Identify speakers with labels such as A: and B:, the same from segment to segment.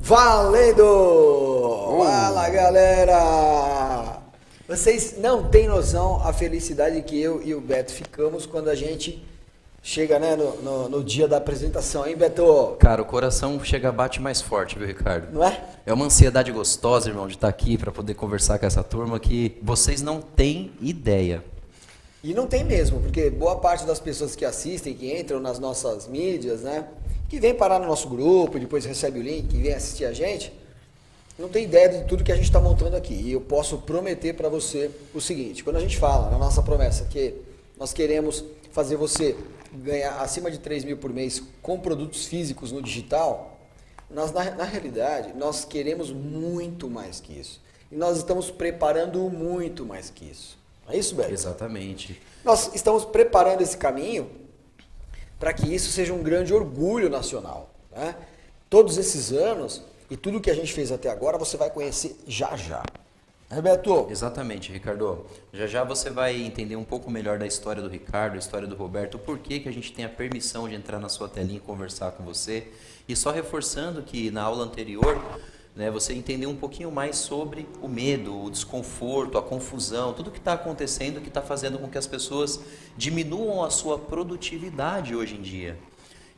A: Valendo! Fala, galera! Vocês não têm noção a felicidade que eu e o Beto ficamos quando a gente chega, né, no dia da apresentação, hein, Beto?
B: Cara, o coração chega, bate mais forte, viu, Ricardo?
A: Não é?
B: É uma ansiedade gostosa, irmão, de estar aqui para poder conversar com essa turma que vocês não têm ideia.
A: E não tem mesmo, porque boa parte das pessoas que assistem, que entram nas nossas mídias, né, que vem parar no nosso grupo, depois recebe o link, que vem assistir a gente, não tem ideia de tudo que a gente está montando aqui. E eu posso prometer para você o seguinte: quando a gente fala na nossa promessa que nós queremos fazer você ganhar acima de 3 mil por mês com produtos físicos no digital, na realidade, nós queremos muito mais que isso. E nós estamos preparando muito mais que isso. É isso, Beto?
B: Exatamente.
A: Nós estamos preparando esse caminho para que isso seja um grande orgulho nacional, né? Todos esses anos e tudo que a gente fez até agora você vai conhecer já já. É, Beto?
B: Exatamente, Ricardo. Já já você vai entender um pouco melhor da história do Ricardo, a história do Roberto, o porquê que a gente tem a permissão de entrar na sua telinha e conversar com você. E só reforçando que na aula anterior, né, você entendeu um pouquinho mais sobre o medo, o desconforto, a confusão, tudo que está acontecendo, que está fazendo com que as pessoas diminuam a sua produtividade hoje em dia.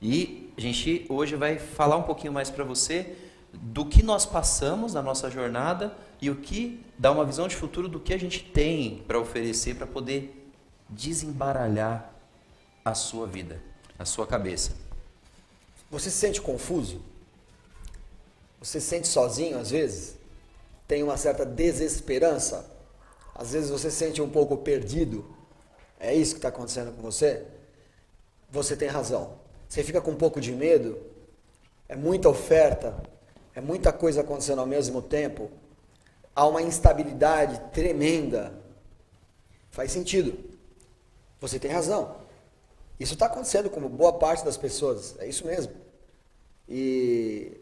B: E a gente hoje vai falar um pouquinho mais para você do que nós passamos na nossa jornada e o que dá uma visão de futuro do que a gente tem para oferecer para poder desembaralhar a sua vida, a sua cabeça.
A: Você se sente confuso? Você se sente sozinho às vezes? Tem uma certa desesperança? Às vezes você se sente um pouco perdido? É isso que está acontecendo com você? Você tem razão. Você fica com um pouco de medo? É muita oferta? É muita coisa acontecendo ao mesmo tempo? Há uma instabilidade tremenda? Faz sentido. Você tem razão. Isso está acontecendo com boa parte das pessoas. É isso mesmo. E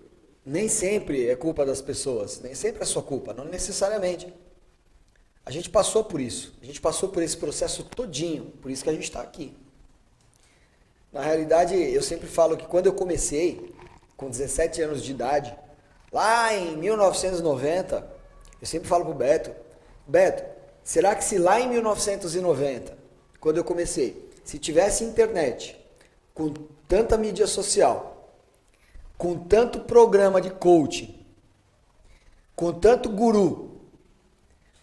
A: nem sempre é culpa das pessoas, nem sempre é sua culpa, não necessariamente. A gente passou por isso, a gente passou por esse processo todinho, por isso que a gente está aqui. Na realidade, eu sempre falo que quando eu comecei, com 17 anos de idade, lá em 1990, eu sempre falo pro Beto, será que se lá em 1990, quando eu comecei, se tivesse internet, com tanta mídia social, com tanto programa de coaching, com tanto guru,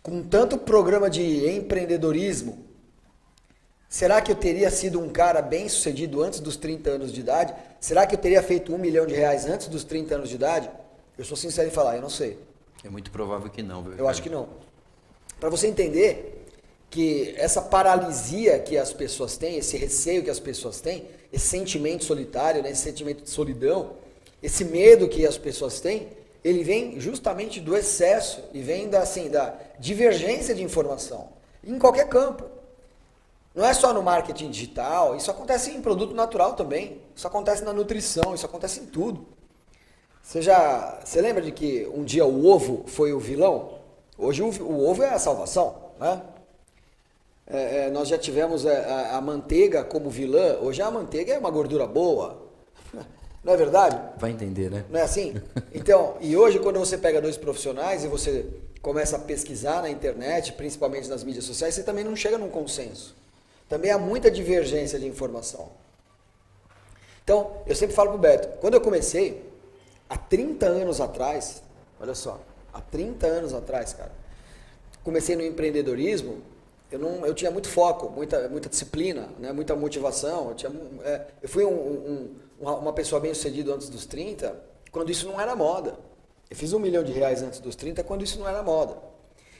A: com tanto programa de empreendedorismo, será que eu teria sido um cara bem sucedido antes dos 30 anos de idade? Será que eu teria feito R$1 milhão antes dos 30 anos de idade? Eu sou sincero em falar, eu não sei.
B: É muito provável que não, viu?
A: Eu acho que não. Para você entender que essa paralisia que as pessoas têm, esse receio que as pessoas têm, esse sentimento solitário, né, esse sentimento de solidão, esse medo que as pessoas têm, ele vem justamente do excesso e vem da divergência de informação, em qualquer campo. Não é só no marketing digital, isso acontece em produto natural também, isso acontece na nutrição, isso acontece em tudo. Você lembra de que um dia o ovo foi o vilão? Hoje o ovo é a salvação, né? Nós já tivemos a manteiga como vilã, hoje a manteiga é uma gordura boa. Não é verdade?
B: Vai entender, né?
A: Não é assim? Então, e hoje quando você pega dois profissionais e você começa a pesquisar na internet, principalmente nas mídias sociais, você também não chega num consenso. Também há muita divergência de informação. Então, eu sempre falo pro Beto, quando eu comecei, há 30 anos atrás, olha só, há 30 anos atrás, cara, comecei no empreendedorismo, eu tinha muito foco, muita disciplina, né, muita motivação, eu fui uma pessoa bem sucedida antes dos 30, quando isso não era moda. Eu fiz R$1 milhão antes dos 30, quando isso não era moda.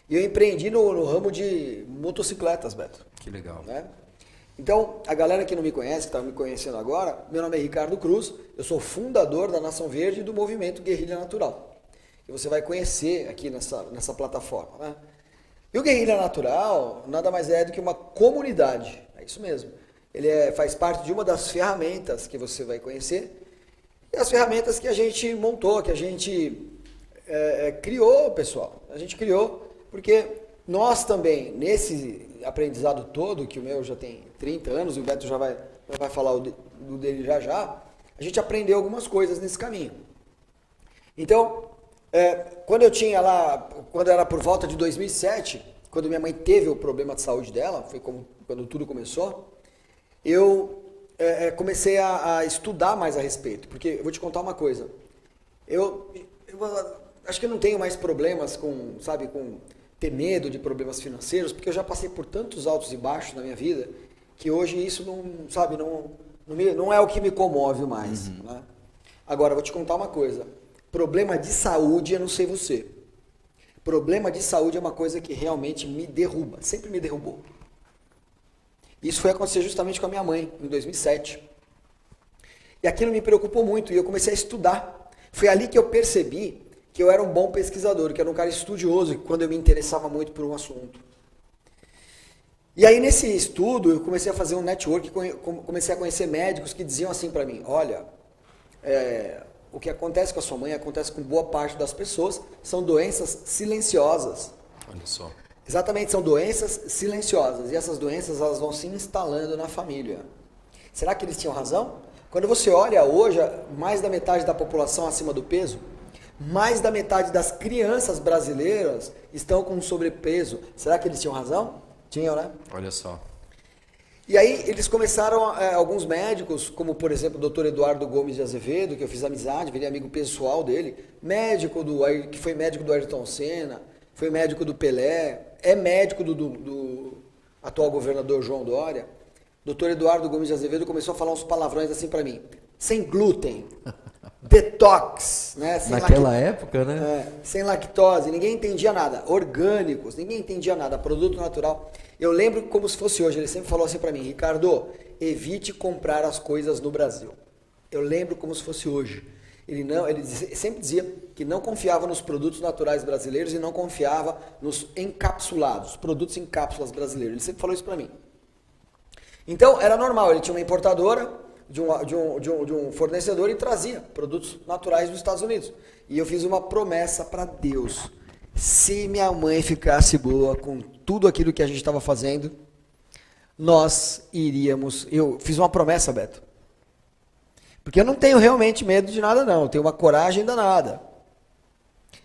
A: E eu empreendi no ramo de motocicletas, Beto.
B: Que legal.
A: Né? Então, a galera que não me conhece, que está me conhecendo agora, meu nome é Ricardo Cruz, eu sou fundador da Nação Verde e do movimento Guerrilha Natural, que você vai conhecer aqui nessa plataforma. Né? E o Guerrilha Natural nada mais é do que uma comunidade, é isso mesmo. Ele faz parte de uma das ferramentas que você vai conhecer, e as ferramentas que a gente montou, que a gente criou, pessoal. A gente criou porque nós também, nesse aprendizado todo, que o meu já tem 30 anos, e o Beto já vai falar do dele já já, a gente aprendeu algumas coisas nesse caminho. Então, quando era por volta de 2007, quando minha mãe teve o problema de saúde dela, foi quando tudo começou, eu comecei a estudar mais a respeito. Porque eu vou te contar uma coisa. Eu acho que eu não tenho mais problemas com ter medo de problemas financeiros, porque eu já passei por tantos altos e baixos na minha vida, que hoje isso não é o que me comove mais. Né? Agora, eu vou te contar uma coisa. Problema de saúde, eu não sei você. Problema de saúde é uma coisa que realmente me derruba, sempre me derrubou. Isso foi acontecer justamente com a minha mãe, em 2007. E aquilo me preocupou muito e eu comecei a estudar. Foi ali que eu percebi que eu era um bom pesquisador, que era um cara estudioso, quando eu me interessava muito por um assunto. E aí nesse estudo eu comecei a fazer um network, comecei a conhecer médicos que diziam assim para mim, olha, o que acontece com a sua mãe acontece com boa parte das pessoas, são doenças silenciosas.
B: Olha só.
A: Exatamente, são doenças silenciosas e essas doenças elas vão se instalando na família. Será que eles tinham razão? Quando você olha hoje, mais da metade da população acima do peso, mais da metade das crianças brasileiras estão com sobrepeso. Será que eles tinham razão? Tinham, né?
B: Olha só.
A: E aí eles começaram, alguns médicos, como por exemplo o Dr. Eduardo Gomes de Azevedo, que eu fiz amizade, virei amigo pessoal dele, que foi médico do Ayrton Senna, foi médico do Pelé, é médico do atual governador João Dória. Dr. Eduardo Gomes de Azevedo começou a falar uns palavrões assim para mim, sem glúten, detox, né?
B: Naquela época, né?
A: Sem lactose, ninguém entendia nada, orgânicos, ninguém entendia nada, produto natural. Eu lembro como se fosse hoje, ele sempre falou assim para mim, Ricardo, evite comprar as coisas no Brasil. Eu lembro como se fosse hoje. Ele sempre dizia que não confiava nos produtos naturais brasileiros e não confiava nos encapsulados, produtos em cápsulas brasileiros. Ele sempre falou isso para mim. Então, era normal, ele tinha uma importadora de um fornecedor e trazia produtos naturais dos Estados Unidos. E eu fiz uma promessa para Deus. Se minha mãe ficasse boa com tudo aquilo que a gente estava fazendo, nós iríamos... Eu fiz uma promessa, Beto. Porque eu não tenho realmente medo de nada, não. Eu tenho uma coragem danada.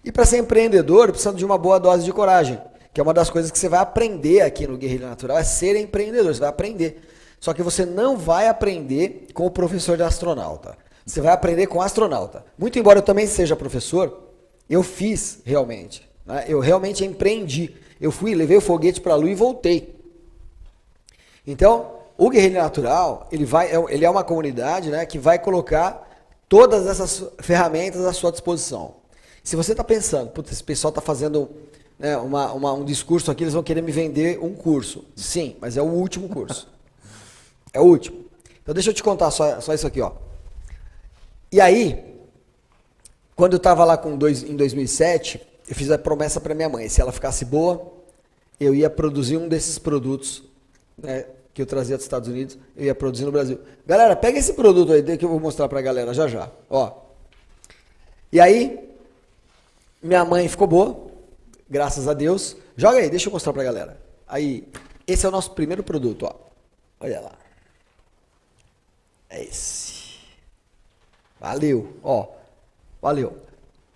A: E para ser empreendedor, precisa de uma boa dose de coragem. Que é uma das coisas que você vai aprender aqui no Guerrilha Natural, é ser empreendedor. Você vai aprender. Só que você não vai aprender com o professor de astronauta. Você vai aprender com o astronauta. Muito embora eu também seja professor, eu fiz realmente. Né? Eu realmente empreendi. Eu fui, levei o foguete para a Lua e voltei. Então, o Guerrilha Natural, ele é uma comunidade, né, que vai colocar todas essas ferramentas à sua disposição. Se você está pensando, putz, esse pessoal está fazendo, né, um discurso aqui, eles vão querer me vender um curso. Sim, mas é o último curso. É o último. Então deixa eu te contar só isso aqui, ó. E aí, quando eu estava lá em 2007, eu fiz a promessa para minha mãe, se ela ficasse boa, eu ia produzir um desses produtos, né, que eu trazia dos Estados Unidos, eu ia produzir no Brasil. Galera, pega esse produto aí que eu vou mostrar pra galera já já. Ó. E aí, minha mãe ficou boa, graças a Deus. Joga aí, deixa eu mostrar pra galera. Aí, esse é o nosso primeiro produto, ó. Olha lá. É esse. Valeu, ó. Valeu.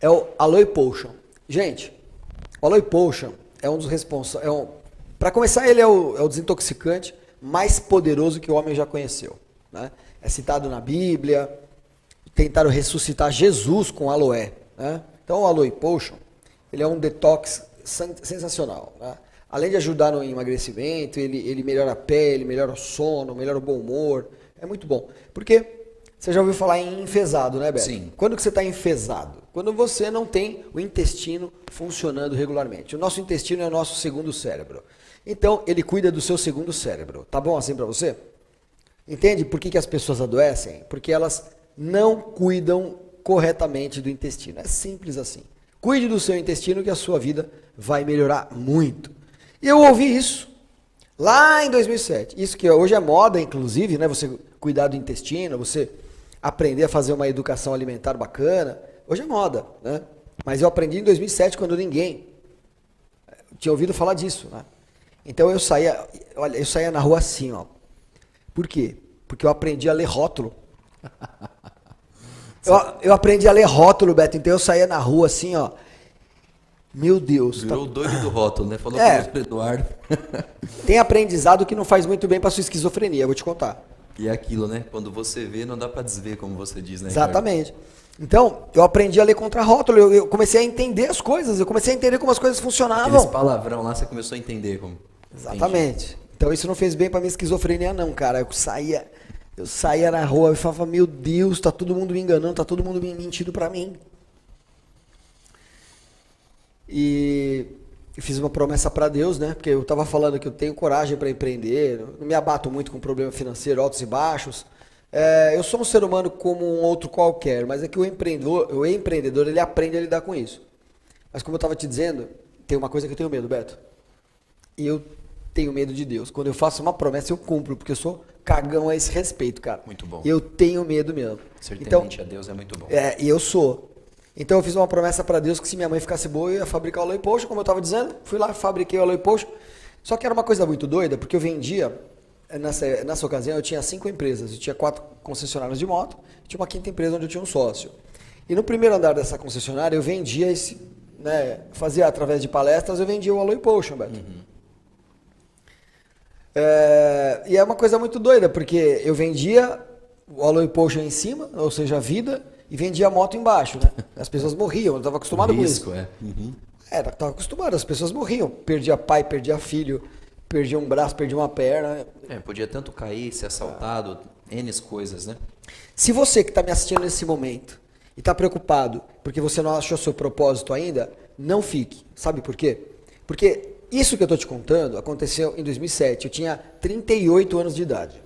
A: É o Aloe Potion. Gente, o Aloe Potion é um dos responsáveis. Para começar, ele é o desintoxicante mais poderoso que o homem já conheceu. Né? É citado na Bíblia, tentaram ressuscitar Jesus com aloe. Né? Então o Aloe Potion, ele é um detox sensacional. Né? Além de ajudar no emagrecimento, ele melhora a pele, melhora o sono, melhora o bom humor. É muito bom. Porque você já ouviu falar em enfesado, né, Beto?
B: Sim.
A: Quando que você está enfesado? Quando você não tem o intestino funcionando regularmente. O nosso intestino é o nosso segundo cérebro. Então, ele cuida do seu segundo cérebro. Tá bom assim para você? Entende por que as pessoas adoecem? Porque elas não cuidam corretamente do intestino. É simples assim. Cuide do seu intestino que a sua vida vai melhorar muito. E eu ouvi isso lá em 2007. Isso que hoje é moda, inclusive, né? Você cuidar do intestino, você aprender a fazer uma educação alimentar bacana. Hoje é moda, né? Mas eu aprendi em 2007 quando ninguém tinha ouvido falar disso, né? Então eu saía na rua assim, ó. Por quê? Porque eu aprendi a ler rótulo. Eu aprendi a ler rótulo, Beto, então eu saía na rua assim, ó. Meu Deus.
B: Virou o doido do rótulo, né? Falou com o Eduardo.
A: Tem aprendizado que não faz muito bem pra sua esquizofrenia, eu vou te contar.
B: E é aquilo, né? Quando você vê, não dá pra desver, como você diz, né?
A: Exatamente. Ricardo? Então, eu aprendi a ler contra rótulo, eu comecei a entender as coisas, eu comecei a entender como as coisas funcionavam.
B: Aqueles palavrão lá, você começou a entender como.
A: Exatamente. Entendi. Então isso não fez bem pra minha esquizofrenia não, cara. Eu saía na rua e falava, meu Deus, tá todo mundo me enganando, tá todo mundo me mentindo pra mim. E eu fiz uma promessa para Deus, né? Porque eu estava falando que eu tenho coragem para empreender, não me abato muito com problema financeiro, altos e baixos. Eu sou um ser humano como um outro qualquer, mas é que o empreendedor ele aprende a lidar com isso. Mas como eu estava te dizendo, tem uma coisa que eu tenho medo, Beto. E eu tenho medo de Deus. Quando eu faço uma promessa, eu cumpro, porque eu sou cagão a esse respeito, cara.
B: Muito bom.
A: Eu tenho medo mesmo.
B: Ser temente a Deus é muito bom.
A: E eu sou. Então eu fiz uma promessa para Deus que se minha mãe ficasse boa, eu ia fabricar o Aloe Potion, como eu estava dizendo. Fui lá, fabriquei o Aloe Potion. Só que era uma coisa muito doida, porque eu vendia, nessa ocasião eu tinha 5 empresas, eu tinha 4 concessionárias de moto, tinha uma 5ª empresa onde eu tinha um sócio. E no primeiro andar dessa concessionária eu vendia fazia através de palestras, eu vendia o Aloe Potion, Beto. E é uma coisa muito doida, porque eu vendia o Aloe Potion em cima, ou seja, a vida, e vendia a moto embaixo, né? As pessoas morriam, eu estava acostumado com isso. Estava acostumado, as pessoas morriam. Perdia pai, perdia filho, perdia um braço, perdia uma perna.
B: Podia tanto cair, ser assaltado, N coisas, né?
A: Se você que está me assistindo nesse momento e está preocupado porque você não achou seu propósito ainda, não fique. Sabe por quê? Porque isso que eu estou te contando aconteceu em 2007. Eu tinha 38 anos de idade.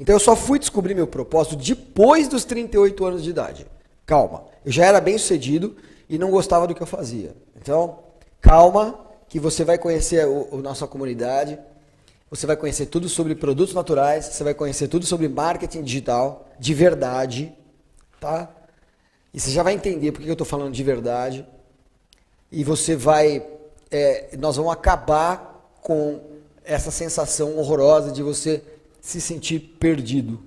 A: Então eu só fui descobrir meu propósito depois dos 38 anos de idade. Calma, eu já era bem sucedido e não gostava do que eu fazia. Então, calma, que você vai conhecer a nossa comunidade, você vai conhecer tudo sobre produtos naturais, você vai conhecer tudo sobre marketing digital, de verdade, tá? E você já vai entender por que eu estou falando de verdade. E você vai, nós vamos acabar com essa sensação horrorosa de você se sentir perdido,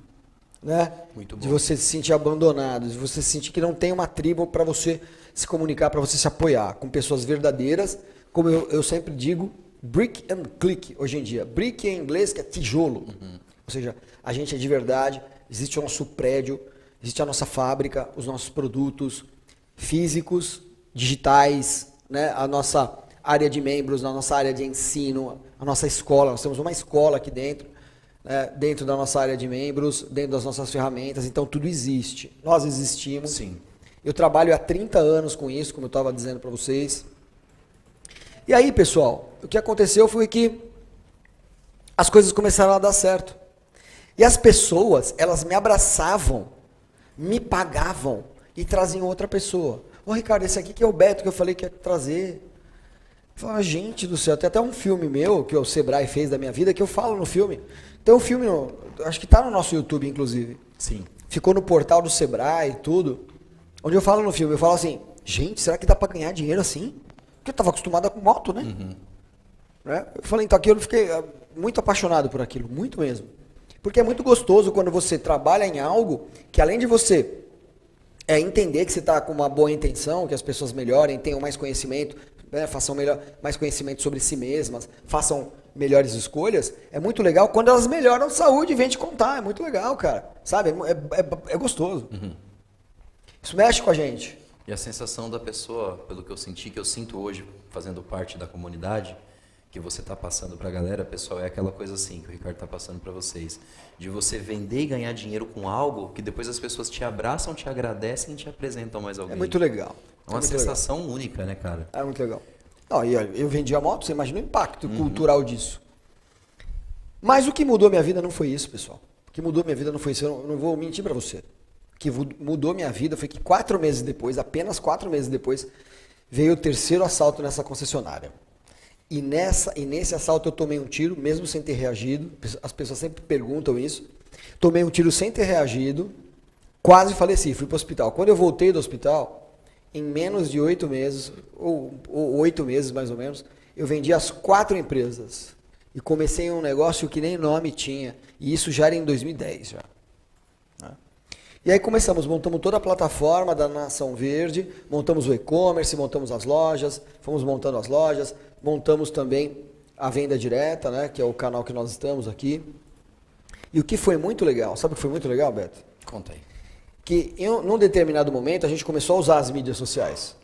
A: né?
B: Muito bom.
A: De você se sentir abandonado, de você sentir que não tem uma tribo para você se comunicar, para você se apoiar com pessoas verdadeiras, como eu sempre digo, brick and click hoje em dia. Brick em inglês que é tijolo, ou seja, a gente é de verdade, existe o nosso prédio, existe a nossa fábrica, os nossos produtos físicos, digitais, né? A nossa área de membros, a nossa área de ensino, a nossa escola, nós temos uma escola aqui dentro, dentro da nossa área de membros, dentro das nossas ferramentas, então tudo existe. Nós existimos.
B: Sim.
A: Eu trabalho há 30 anos com isso, como eu estava dizendo para vocês. E aí, pessoal, o que aconteceu foi que as coisas começaram a dar certo. E as pessoas, elas me abraçavam, me pagavam e traziam outra pessoa. Ô Ricardo, esse aqui que é o Beto que eu falei que ia trazer. Eu falava, gente do céu, tem até um filme meu que o Sebrae fez da minha vida que eu falo no filme. Tem um filme, acho que está no nosso YouTube, inclusive.
B: Sim.
A: Ficou no portal do Sebrae e tudo. Onde eu falo no filme, eu falo assim, gente, será que dá para ganhar dinheiro assim? Porque eu estava acostumado com moto, né? Eu falei, então aqui eu fiquei muito apaixonado por aquilo, muito mesmo. Porque é muito gostoso quando você trabalha em algo que além de você entender que você está com uma boa intenção, que as pessoas melhorem, tenham mais conhecimento, façam mais conhecimento sobre si mesmas, façam melhores escolhas, é muito legal quando elas melhoram a saúde e vêm te contar, é muito legal, cara, sabe, é gostoso. Isso mexe com a gente.
B: E a sensação da pessoa, pelo que eu senti, que eu sinto hoje, fazendo parte da comunidade, que você está passando para a galera, pessoal, é aquela coisa assim que o Ricardo está passando para vocês, de você vender e ganhar dinheiro com algo que depois as pessoas te abraçam, te agradecem e te apresentam mais alguém.
A: É muito legal.
B: É uma sensação única, né, cara?
A: É muito legal. Não, e eu vendi a moto, você imagina o impacto cultural disso. Mas o que mudou minha vida não foi isso, pessoal. O que mudou minha vida não foi isso, eu não vou mentir para você. O que mudou minha vida foi que 4 meses depois, apenas 4 meses depois, veio o 3º assalto nessa concessionária. E nesse assalto eu tomei um tiro, mesmo sem ter reagido. As pessoas sempre perguntam isso. Tomei um tiro sem ter reagido, quase faleci, fui para o hospital. Quando eu voltei do hospital, em menos de 8 meses, ou 8 meses mais ou menos, eu vendi as 4 empresas. E comecei um negócio que nem nome tinha. E isso já era em 2010 já. E aí montamos toda a plataforma da Nação Verde, montamos o e-commerce, montamos as lojas, fomos montando as lojas, montamos também a venda direta, né, que é o canal que nós estamos aqui. E o que foi muito legal, sabe o que foi muito legal, Beto?
B: Conta aí.
A: Que num determinado momento a gente começou a usar as mídias sociais.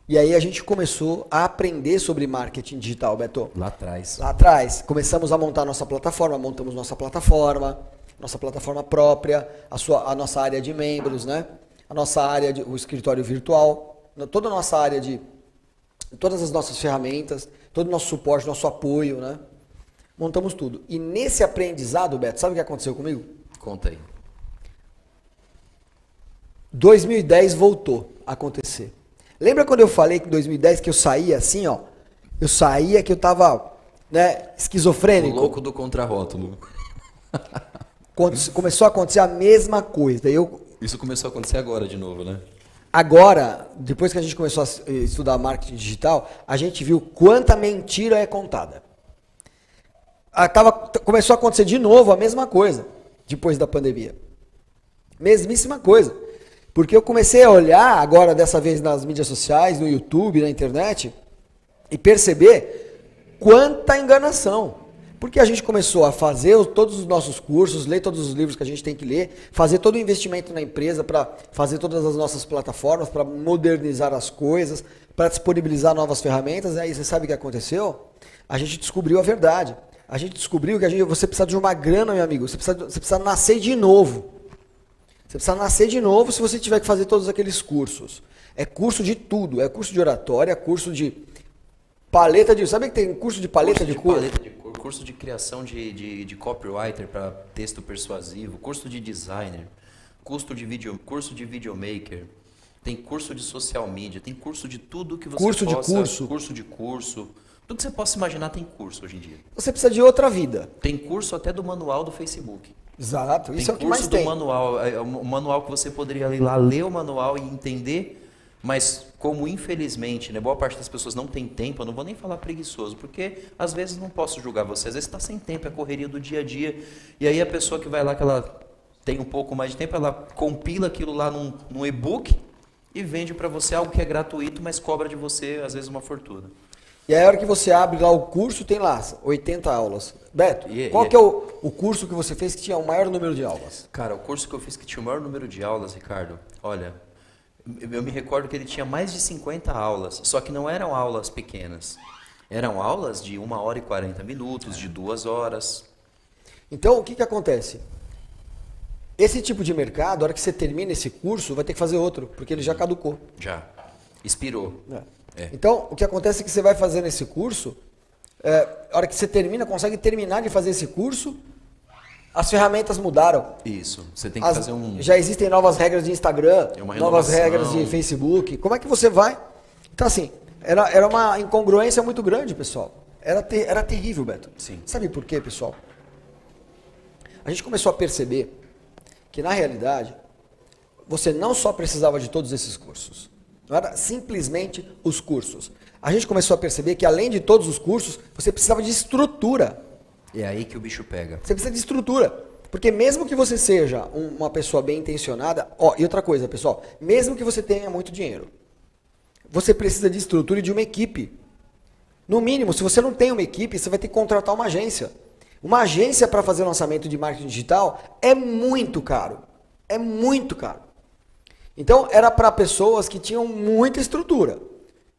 A: E aí a gente começou a aprender sobre marketing digital, Beto.
B: Lá atrás.
A: Lá atrás, começamos a montar nossa plataforma, montamos nossa plataforma própria, a nossa área de membros, né? A nossa área o escritório virtual, toda a nossa área todas as nossas ferramentas, todo o nosso suporte, nosso apoio, né? Montamos tudo. E nesse aprendizado, Beto, sabe o que aconteceu comigo?
B: Conta aí.
A: 2010 voltou a acontecer. Lembra quando eu falei que em 2010 que eu saía assim, ó? Eu saía que eu tava, né, esquizofrênico.
B: O louco do contrarótulo.
A: Começou a acontecer a mesma coisa.
B: Isso começou a acontecer agora de novo, né?
A: Agora, depois que a gente começou a estudar marketing digital, a gente viu quanta mentira é contada. Começou a acontecer de novo a mesma coisa, depois da pandemia. Mesmíssima coisa. Porque eu comecei a olhar, agora dessa vez nas mídias sociais, no YouTube, na internet, e perceber quanta enganação. Porque a gente começou a fazer todos os nossos cursos, ler todos os livros que a gente tem que ler, fazer todo o investimento na empresa para fazer todas as nossas plataformas, para modernizar as coisas, para disponibilizar novas ferramentas. E aí você sabe o que aconteceu? A gente descobriu a verdade. A gente descobriu que você precisa de uma grana, meu amigo. Você precisa nascer de novo. Você precisa nascer de novo se você tiver que fazer todos aqueles cursos. É curso de tudo. É curso de oratória, curso de paleta de... Sabe que tem curso de paleta de cor?
B: Curso de criação de copywriter para texto persuasivo, curso de designer, curso de videomaker, tem curso de social media, tem curso de tudo que você
A: curso
B: de curso. Tudo que você possa imaginar tem curso hoje em dia.
A: Você precisa de outra vida.
B: Tem curso até do manual do Facebook.
A: Exato, isso é o que mais tem.
B: Tem curso do manual, o manual que você poderia ir lá ler o manual e entender, mas como infelizmente, né, boa parte das pessoas não tem tempo, eu não vou nem falar preguiçoso, porque às vezes não posso julgar você, às vezes está sem tempo, é a correria do dia a dia, e aí a pessoa que vai lá, que ela tem um pouco mais de tempo, ela compila aquilo lá num e-book e vende para você algo que é gratuito, mas cobra de você às vezes uma fortuna.
A: E aí a hora que você abre lá o curso, tem lá 80 aulas. Beto, qual que é o curso que você fez que tinha o maior número de aulas?
B: Cara, o curso que eu fiz que tinha o maior número de aulas, Ricardo, olha, eu me recordo que ele tinha mais de 50 aulas, só que não eram aulas pequenas. Eram aulas de 1 hora e 40 minutos, de 2 horas.
A: Então, o que acontece? Esse tipo de mercado, a hora que você termina esse curso, vai ter que fazer outro, porque ele já caducou.
B: Já. Expirou.
A: Então, o que acontece é que você vai fazer nesse curso, a hora que você consegue terminar de fazer esse curso, as ferramentas mudaram.
B: Isso. Você tem que fazer
A: Já existem novas regras de Instagram, novas regras de Facebook. Como é que você vai? Então, assim, era uma incongruência muito grande, pessoal. Era terrível, Beto.
B: Sim.
A: Sabe por quê, pessoal? A gente começou a perceber que, na realidade, você não só precisava de todos esses cursos. Não era simplesmente os cursos. A gente começou a perceber que, além de todos os cursos, você precisava de estrutura.
B: É aí que o bicho pega.
A: Você precisa de estrutura. Porque mesmo que você seja uma pessoa bem intencionada... e outra coisa, pessoal. Mesmo que você tenha muito dinheiro, você precisa de estrutura e de uma equipe. No mínimo, se você não tem uma equipe, você vai ter que contratar uma agência. Uma agência para fazer lançamento de marketing digital é muito caro. É muito caro. Então, era para pessoas que tinham muita estrutura.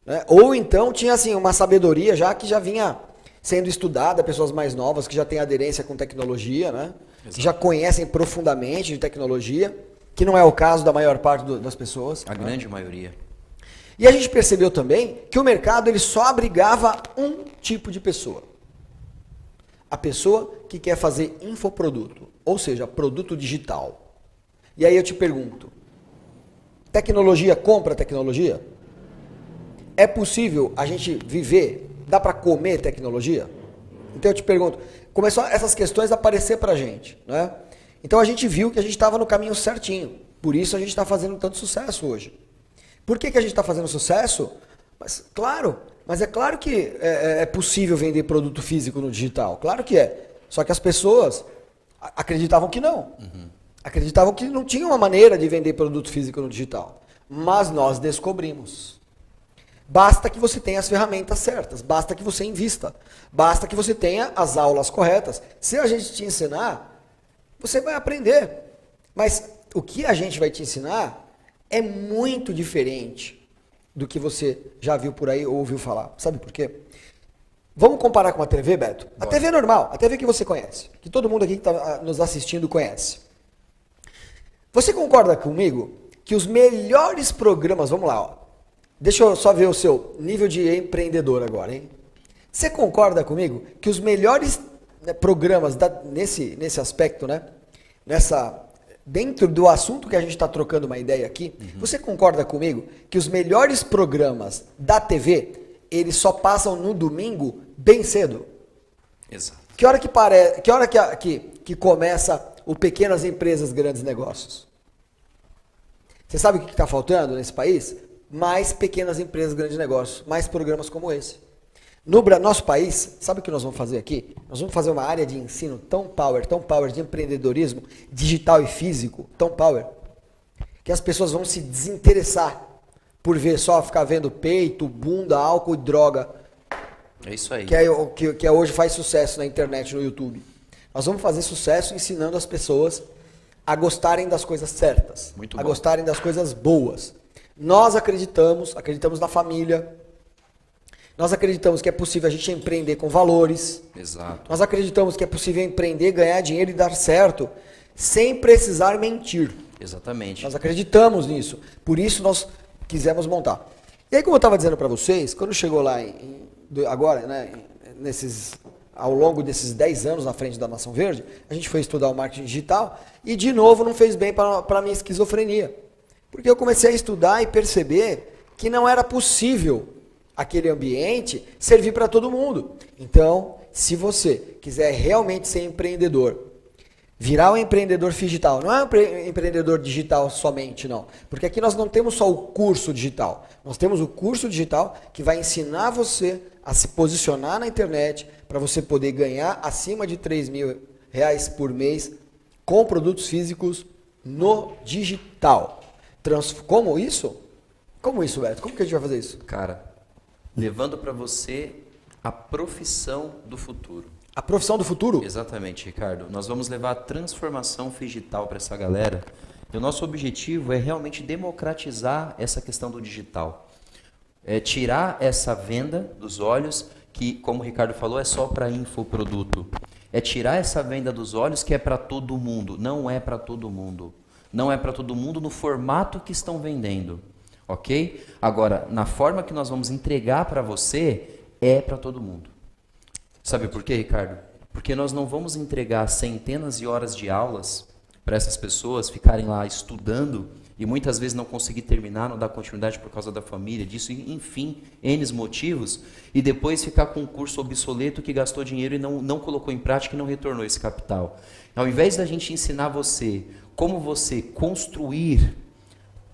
A: Né? Ou então tinha assim, uma sabedoria que já vinha sendo estudada, pessoas mais novas que já têm aderência com tecnologia, né? Que já conhecem profundamente de tecnologia, que não é o caso da maior parte das pessoas.
B: A grande maioria.
A: E a gente percebeu também que o mercado ele só abrigava um tipo de pessoa. A pessoa que quer fazer infoproduto, ou seja, produto digital. E aí eu te pergunto, tecnologia compra tecnologia? É possível a gente viver, dá para comer tecnologia? Então eu te pergunto, começou essas questões a aparecer para a gente, né? Então a gente viu que a gente estava no caminho certinho, por isso a gente está fazendo tanto sucesso hoje. Por que a gente está fazendo sucesso? Mas é claro que é possível vender produto físico no digital, claro que é. Só que as pessoas acreditavam que não. Acreditavam que não tinha uma maneira de vender produto físico no digital. Mas nós descobrimos. Basta que você tenha as ferramentas certas, basta que você invista, basta que você tenha as aulas corretas. Se a gente te ensinar, você vai aprender. Mas o que a gente vai te ensinar é muito diferente do que você já viu por aí ou ouviu falar. Sabe por quê? Vamos comparar com a TV, Beto? A TV normal, a TV que você conhece, que todo mundo aqui que está nos assistindo conhece. Você concorda comigo que os melhores programas, vamos lá, ó, deixa eu só ver o seu nível de empreendedor agora, hein? Você concorda comigo que os melhores programas nesse aspecto, né? Dentro do assunto que a gente está trocando uma ideia aqui, você concorda comigo que os melhores programas da TV, eles só passam no domingo bem cedo?
B: Exato.
A: Que hora que começa o Pequenas Empresas, Grandes Negócios? Você sabe o que está faltando nesse país? Mais pequenas empresas, grandes negócios, mais programas como esse. No nosso país, sabe o que nós vamos fazer aqui? Nós vamos fazer uma área de ensino tão power de empreendedorismo digital e físico, tão power, que as pessoas vão se desinteressar por ver só ficar vendo peito, bunda, álcool e droga.
B: É isso aí.
A: Que hoje faz sucesso na internet, no YouTube. Nós vamos fazer sucesso ensinando as pessoas a gostarem das coisas certas, a gostarem das coisas boas. Nós acreditamos na família. Nós acreditamos que é possível a gente empreender com valores.
B: Exato.
A: Nós acreditamos que é possível empreender, ganhar dinheiro e dar certo sem precisar mentir.
B: Exatamente.
A: Nós acreditamos nisso. Por isso nós quisemos montar. E aí, como eu estava dizendo para vocês, quando chegou lá agora, né, ao longo desses 10 anos na frente da Nação Verde, a gente foi estudar o marketing digital e, de novo, não fez bem para a minha esquizofrenia. Porque eu comecei a estudar e perceber que não era possível aquele ambiente servir para todo mundo. Então, se você quiser realmente ser empreendedor, virar um empreendedor digital, não é um empreendedor digital somente, não. Porque aqui nós não temos só o curso digital. Nós temos o curso digital que vai ensinar você a se posicionar na internet para você poder ganhar acima de R$3.000 por mês com produtos físicos no digital. Como isso? Como isso, Beto? Como que a gente vai fazer isso?
B: Cara, levando para você a profissão do futuro.
A: A profissão do futuro?
B: Exatamente, Ricardo. Nós vamos levar a transformação digital para essa galera. E o nosso objetivo é realmente democratizar essa questão do digital. É tirar essa venda dos olhos, que, como o Ricardo falou, é só para infoproduto. É tirar essa venda dos olhos que é para todo mundo. Não é para todo mundo. Não é para todo mundo no formato que estão vendendo, ok? Agora, na forma que nós vamos entregar para você, é para todo mundo. Sabe por quê, Ricardo? Porque nós não vamos entregar centenas de horas de aulas para essas pessoas ficarem lá estudando e muitas vezes não conseguir terminar, não dar continuidade por causa da família, disso, enfim, N motivos, e depois ficar com um curso obsoleto que gastou dinheiro e não colocou em prática e não retornou esse capital. Ao invés da gente ensinar você como você construir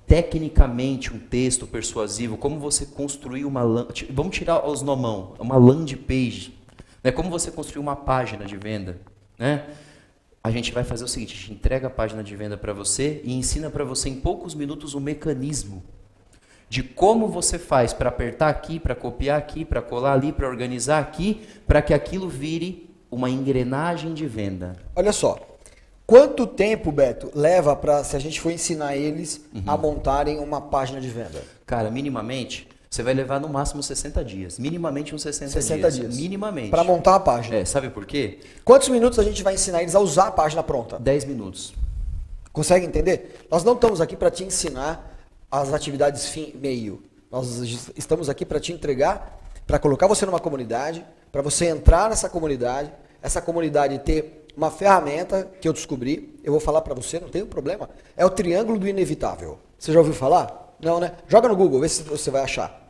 B: tecnicamente um texto persuasivo, como você construir vamos tirar os nomão, uma landing page, né? Como você construir uma página de venda, né? A gente vai fazer o seguinte, a gente entrega a página de venda para você e ensina para você em poucos minutos o mecanismo de como você faz para apertar aqui, para copiar aqui, para colar ali, para organizar aqui, para que aquilo vire uma engrenagem de venda.
A: Olha só, quanto tempo, Beto, leva se a gente for ensinar eles a montarem uma página de venda?
B: Cara, minimamente, você vai levar no máximo 60 dias. Minimamente uns 60 dias. Minimamente.
A: Para montar a página.
B: Sabe por quê?
A: Quantos minutos a gente vai ensinar eles a usar a página pronta?
B: 10 minutos.
A: Consegue entender? Nós não estamos aqui para te ensinar as atividades fim-meio. Nós estamos aqui para te entregar, para colocar você numa comunidade, para você entrar nessa comunidade ter uma ferramenta que eu descobri, eu vou falar para você, não tem problema, é o triângulo do inevitável. Você já ouviu falar? Não, né? Joga no Google, vê se você vai achar.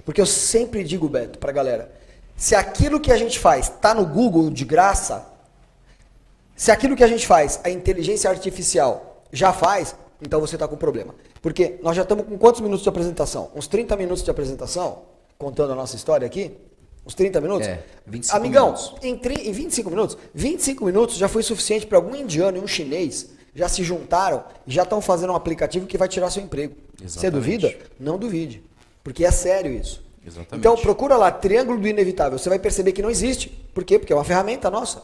A: Porque eu sempre digo, Beto, pra galera, se aquilo que a gente faz tá no Google de graça, se aquilo que a gente faz, a inteligência artificial já faz, então você tá com problema. Porque nós já estamos com quantos minutos de apresentação? Uns 30 minutos de apresentação, contando a nossa história aqui? Uns 30 minutos?
B: 25
A: Amigão,
B: minutos.
A: Em 25 minutos já foi suficiente para algum indiano e um chinês já se juntaram e já estão fazendo um aplicativo que vai tirar seu emprego. Você duvida? Não duvide. Porque é sério isso.
B: Exatamente.
A: Então procura lá, Triângulo do Inevitável. Você vai perceber que não existe. Por quê? Porque é uma ferramenta nossa.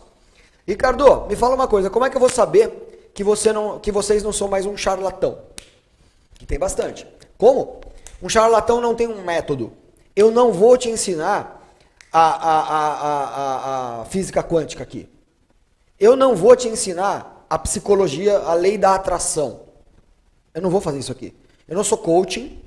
A: Ricardo, me fala uma coisa. Como é que eu vou saber que vocês não são mais um charlatão? Que tem bastante. Como? Um charlatão não tem um método. Eu não vou te ensinar a física quântica aqui. Eu não vou te ensinar a psicologia, a lei da atração. Eu não vou fazer isso aqui. Eu não sou coaching.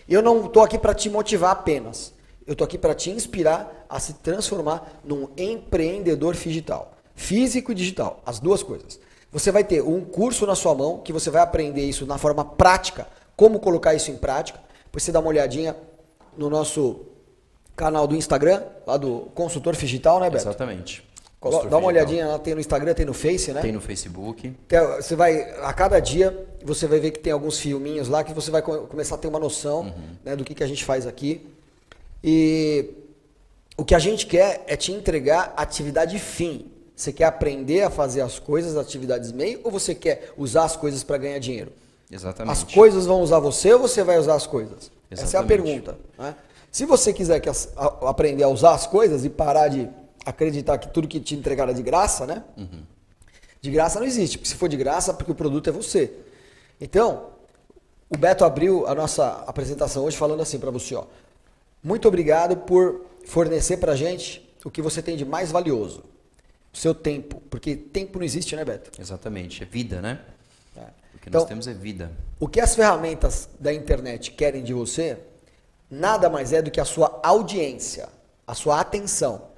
A: Eu não estou aqui para te motivar apenas. Eu estou aqui para te inspirar a se transformar num empreendedor digital. Físico e digital, as duas coisas. Você vai ter um curso na sua mão, que você vai aprender isso na forma prática, como colocar isso em prática. Depois você dá uma olhadinha no nosso canal do Instagram, lá do Consultor Digital, né, Beto?
B: Exatamente.
A: Dá uma olhadinha lá, tem no Instagram, tem no Face, né?
B: Tem no Facebook.
A: Você vai, a cada dia, você vai ver que tem alguns filminhos lá que você vai começar a ter uma noção né, do que a gente faz aqui. E o que a gente quer é te entregar atividade fim. Você quer aprender a fazer as coisas, atividades meio, ou você quer usar as coisas para ganhar dinheiro?
B: Exatamente.
A: As coisas vão usar você ou você vai usar as coisas?
B: Exatamente.
A: Essa é a pergunta. Né? Se você quiser aprender a usar as coisas e parar de acreditar que tudo que te entregar é de graça, né? De graça não existe. Porque se for de graça, porque o produto é você. Então, o Beto abriu a nossa apresentação hoje falando assim para você, ó. Muito obrigado por fornecer pra gente o que você tem de mais valioso. O seu tempo. Porque tempo não existe, né, Beto?
B: Exatamente. É vida, né?
A: É.
B: O que
A: Então,
B: nós temos é vida.
A: O que as ferramentas da internet querem de você, nada mais é do que a sua audiência, a sua atenção.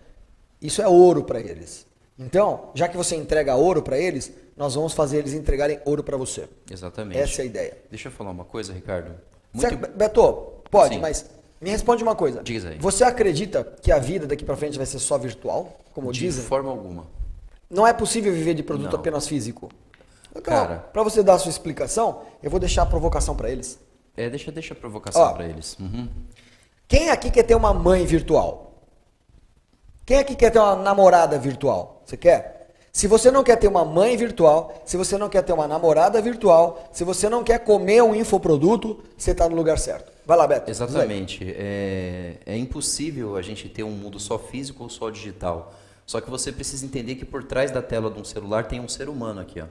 A: Isso é ouro para eles. Então, já que você entrega ouro para eles, nós vamos fazer eles entregarem ouro para você.
B: Exatamente.
A: Essa é a ideia.
B: Deixa eu falar uma coisa, Ricardo.
A: Beto, pode,
B: Sim.
A: mas me responde uma coisa.
B: Diz aí.
A: Você acredita que a vida daqui para frente vai ser só virtual, como
B: De
A: dizem?
B: forma alguma.
A: Não é possível viver de produto
B: Não.
A: apenas físico. Então,
B: Cara.
A: para você dar a sua explicação, eu vou deixar a provocação para eles.
B: Deixa a provocação para eles.
A: Quem aqui quer ter uma mãe virtual? Quem aqui quer ter uma namorada virtual? Você quer? Se você não quer ter uma mãe virtual, se você não quer ter uma namorada virtual, se você não quer comer um infoproduto, você está no lugar certo. Vai lá, Beto.
B: Exatamente. É impossível a gente ter um mundo só físico ou só digital. Só que você precisa entender que por trás da tela de um celular tem um ser humano aqui, ó.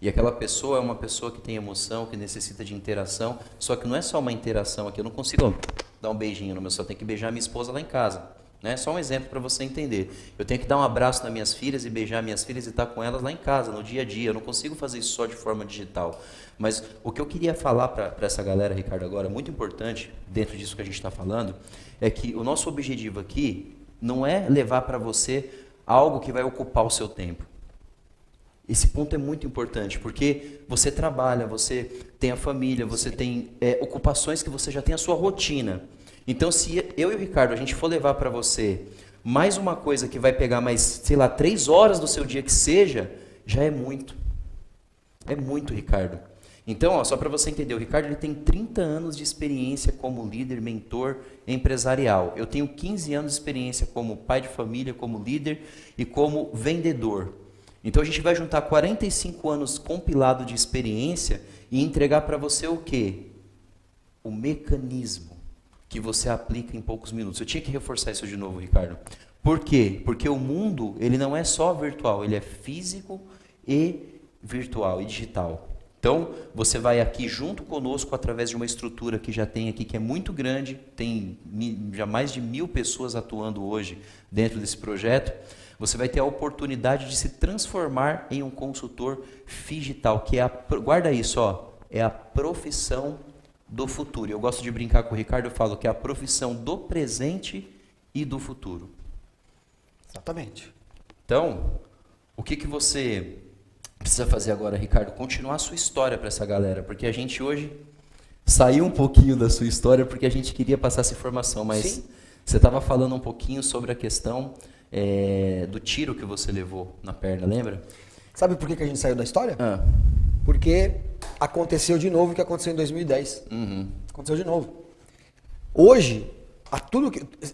B: E aquela pessoa é uma pessoa que tem emoção, que necessita de interação. Só que não é só uma interação aqui. Eu não consigo dar um beijinho no meu, só tenho que beijar minha esposa lá em casa. Né? Só um exemplo para você entender. Eu tenho que dar um abraço nas minhas filhas e beijar minhas filhas e estar com elas lá em casa, no dia a dia. Eu não consigo fazer isso só de forma digital. Mas o que eu queria falar para essa galera, Ricardo, agora, muito importante, dentro disso que a gente está falando, é que o nosso objetivo aqui não é levar para você algo que vai ocupar o seu tempo. Esse ponto é muito importante, porque você trabalha, você tem a família, você tem ocupações que você já tem a sua rotina. Então, se eu e o Ricardo, a gente for levar para você mais uma coisa que vai pegar mais, sei lá, 3 horas do seu dia que seja, já é muito. É muito, Ricardo. Então, ó, só para você entender, o Ricardo ele tem 30 anos de experiência como líder, mentor empresarial. Eu tenho 15 anos de experiência como pai de família, como líder e como vendedor. Então, a gente vai juntar 45 anos compilado de experiência e entregar para você o quê? O mecanismo que você aplica em poucos minutos. Eu tinha que reforçar isso de novo, Ricardo. Por quê? Porque o mundo ele não é só virtual, ele é físico e virtual e digital. Então, você vai aqui junto conosco através de uma estrutura que já tem aqui, que é muito grande, tem já mais de 1000 pessoas atuando hoje dentro desse projeto. Você vai ter a oportunidade de se transformar em um consultor digital, que é guarda isso, ó, é a profissão do futuro. Eu gosto de brincar com o Ricardo, eu falo que é a profissão do presente e do futuro.
A: Exatamente.
B: Então, o que você precisa fazer agora, Ricardo? Continuar a sua história para essa galera, porque a gente hoje saiu um pouquinho da sua história porque a gente queria passar essa informação, mas sim, você estava falando um pouquinho sobre a questão do tiro que você levou na perna, lembra?
A: Sabe por que a gente saiu da história? Porque aconteceu de novo o que aconteceu em 2010. Aconteceu de novo. Hoje,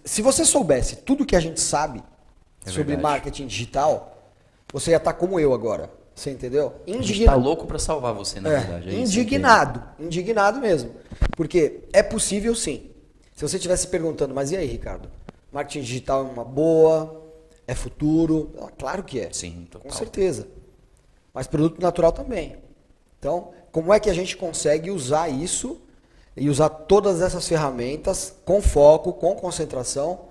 A: se você soubesse tudo que a gente sabe sobre marketing digital, você ia estar como eu agora. Você entendeu?
B: A gente tá louco para salvar você, na verdade. É
A: indignado mesmo. Porque é possível sim. Se você estivesse se perguntando, mas e aí, Ricardo? Marketing digital é uma boa? É futuro? Claro que é.
B: Sim, total.
A: Com certeza. Mas produto natural também. Então, como é que a gente consegue usar isso e usar todas essas ferramentas com foco, com concentração,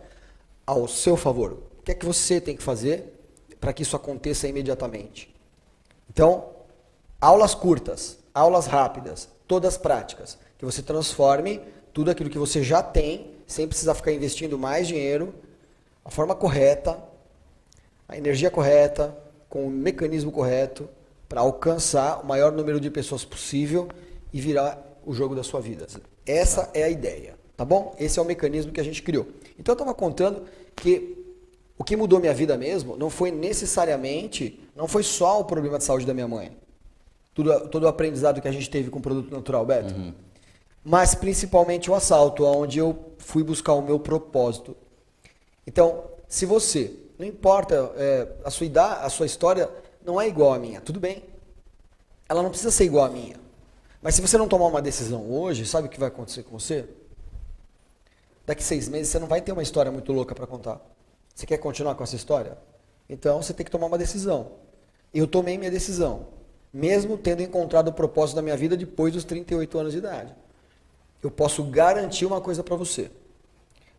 A: ao seu favor? O que é que você tem que fazer para que isso aconteça imediatamente? Então, aulas curtas, aulas rápidas, todas práticas, que você transforme tudo aquilo que você já tem, sem precisar ficar investindo mais dinheiro, a forma correta, a energia correta, com o mecanismo correto, para alcançar o maior número de pessoas possível e virar o jogo da sua vida. Essa é a ideia, tá bom? Esse é o mecanismo que a gente criou. Então eu estava contando que o que mudou minha vida mesmo não foi necessariamente, não foi só o problema de saúde da minha mãe. Todo o aprendizado que a gente teve com o produto natural, Beto. Mas principalmente o assalto, onde eu fui buscar o meu propósito. Então, se você, não importa, a sua história não é igual à minha, tudo bem. Ela não precisa ser igual à minha. Mas se você não tomar uma decisão hoje, sabe o que vai acontecer com você? Daqui 6 meses você não vai ter uma história muito louca para contar. Você quer continuar com essa história? Então você tem que tomar uma decisão. Eu tomei minha decisão, mesmo tendo encontrado o propósito da minha vida depois dos 38 anos de idade. Eu posso garantir uma coisa para você.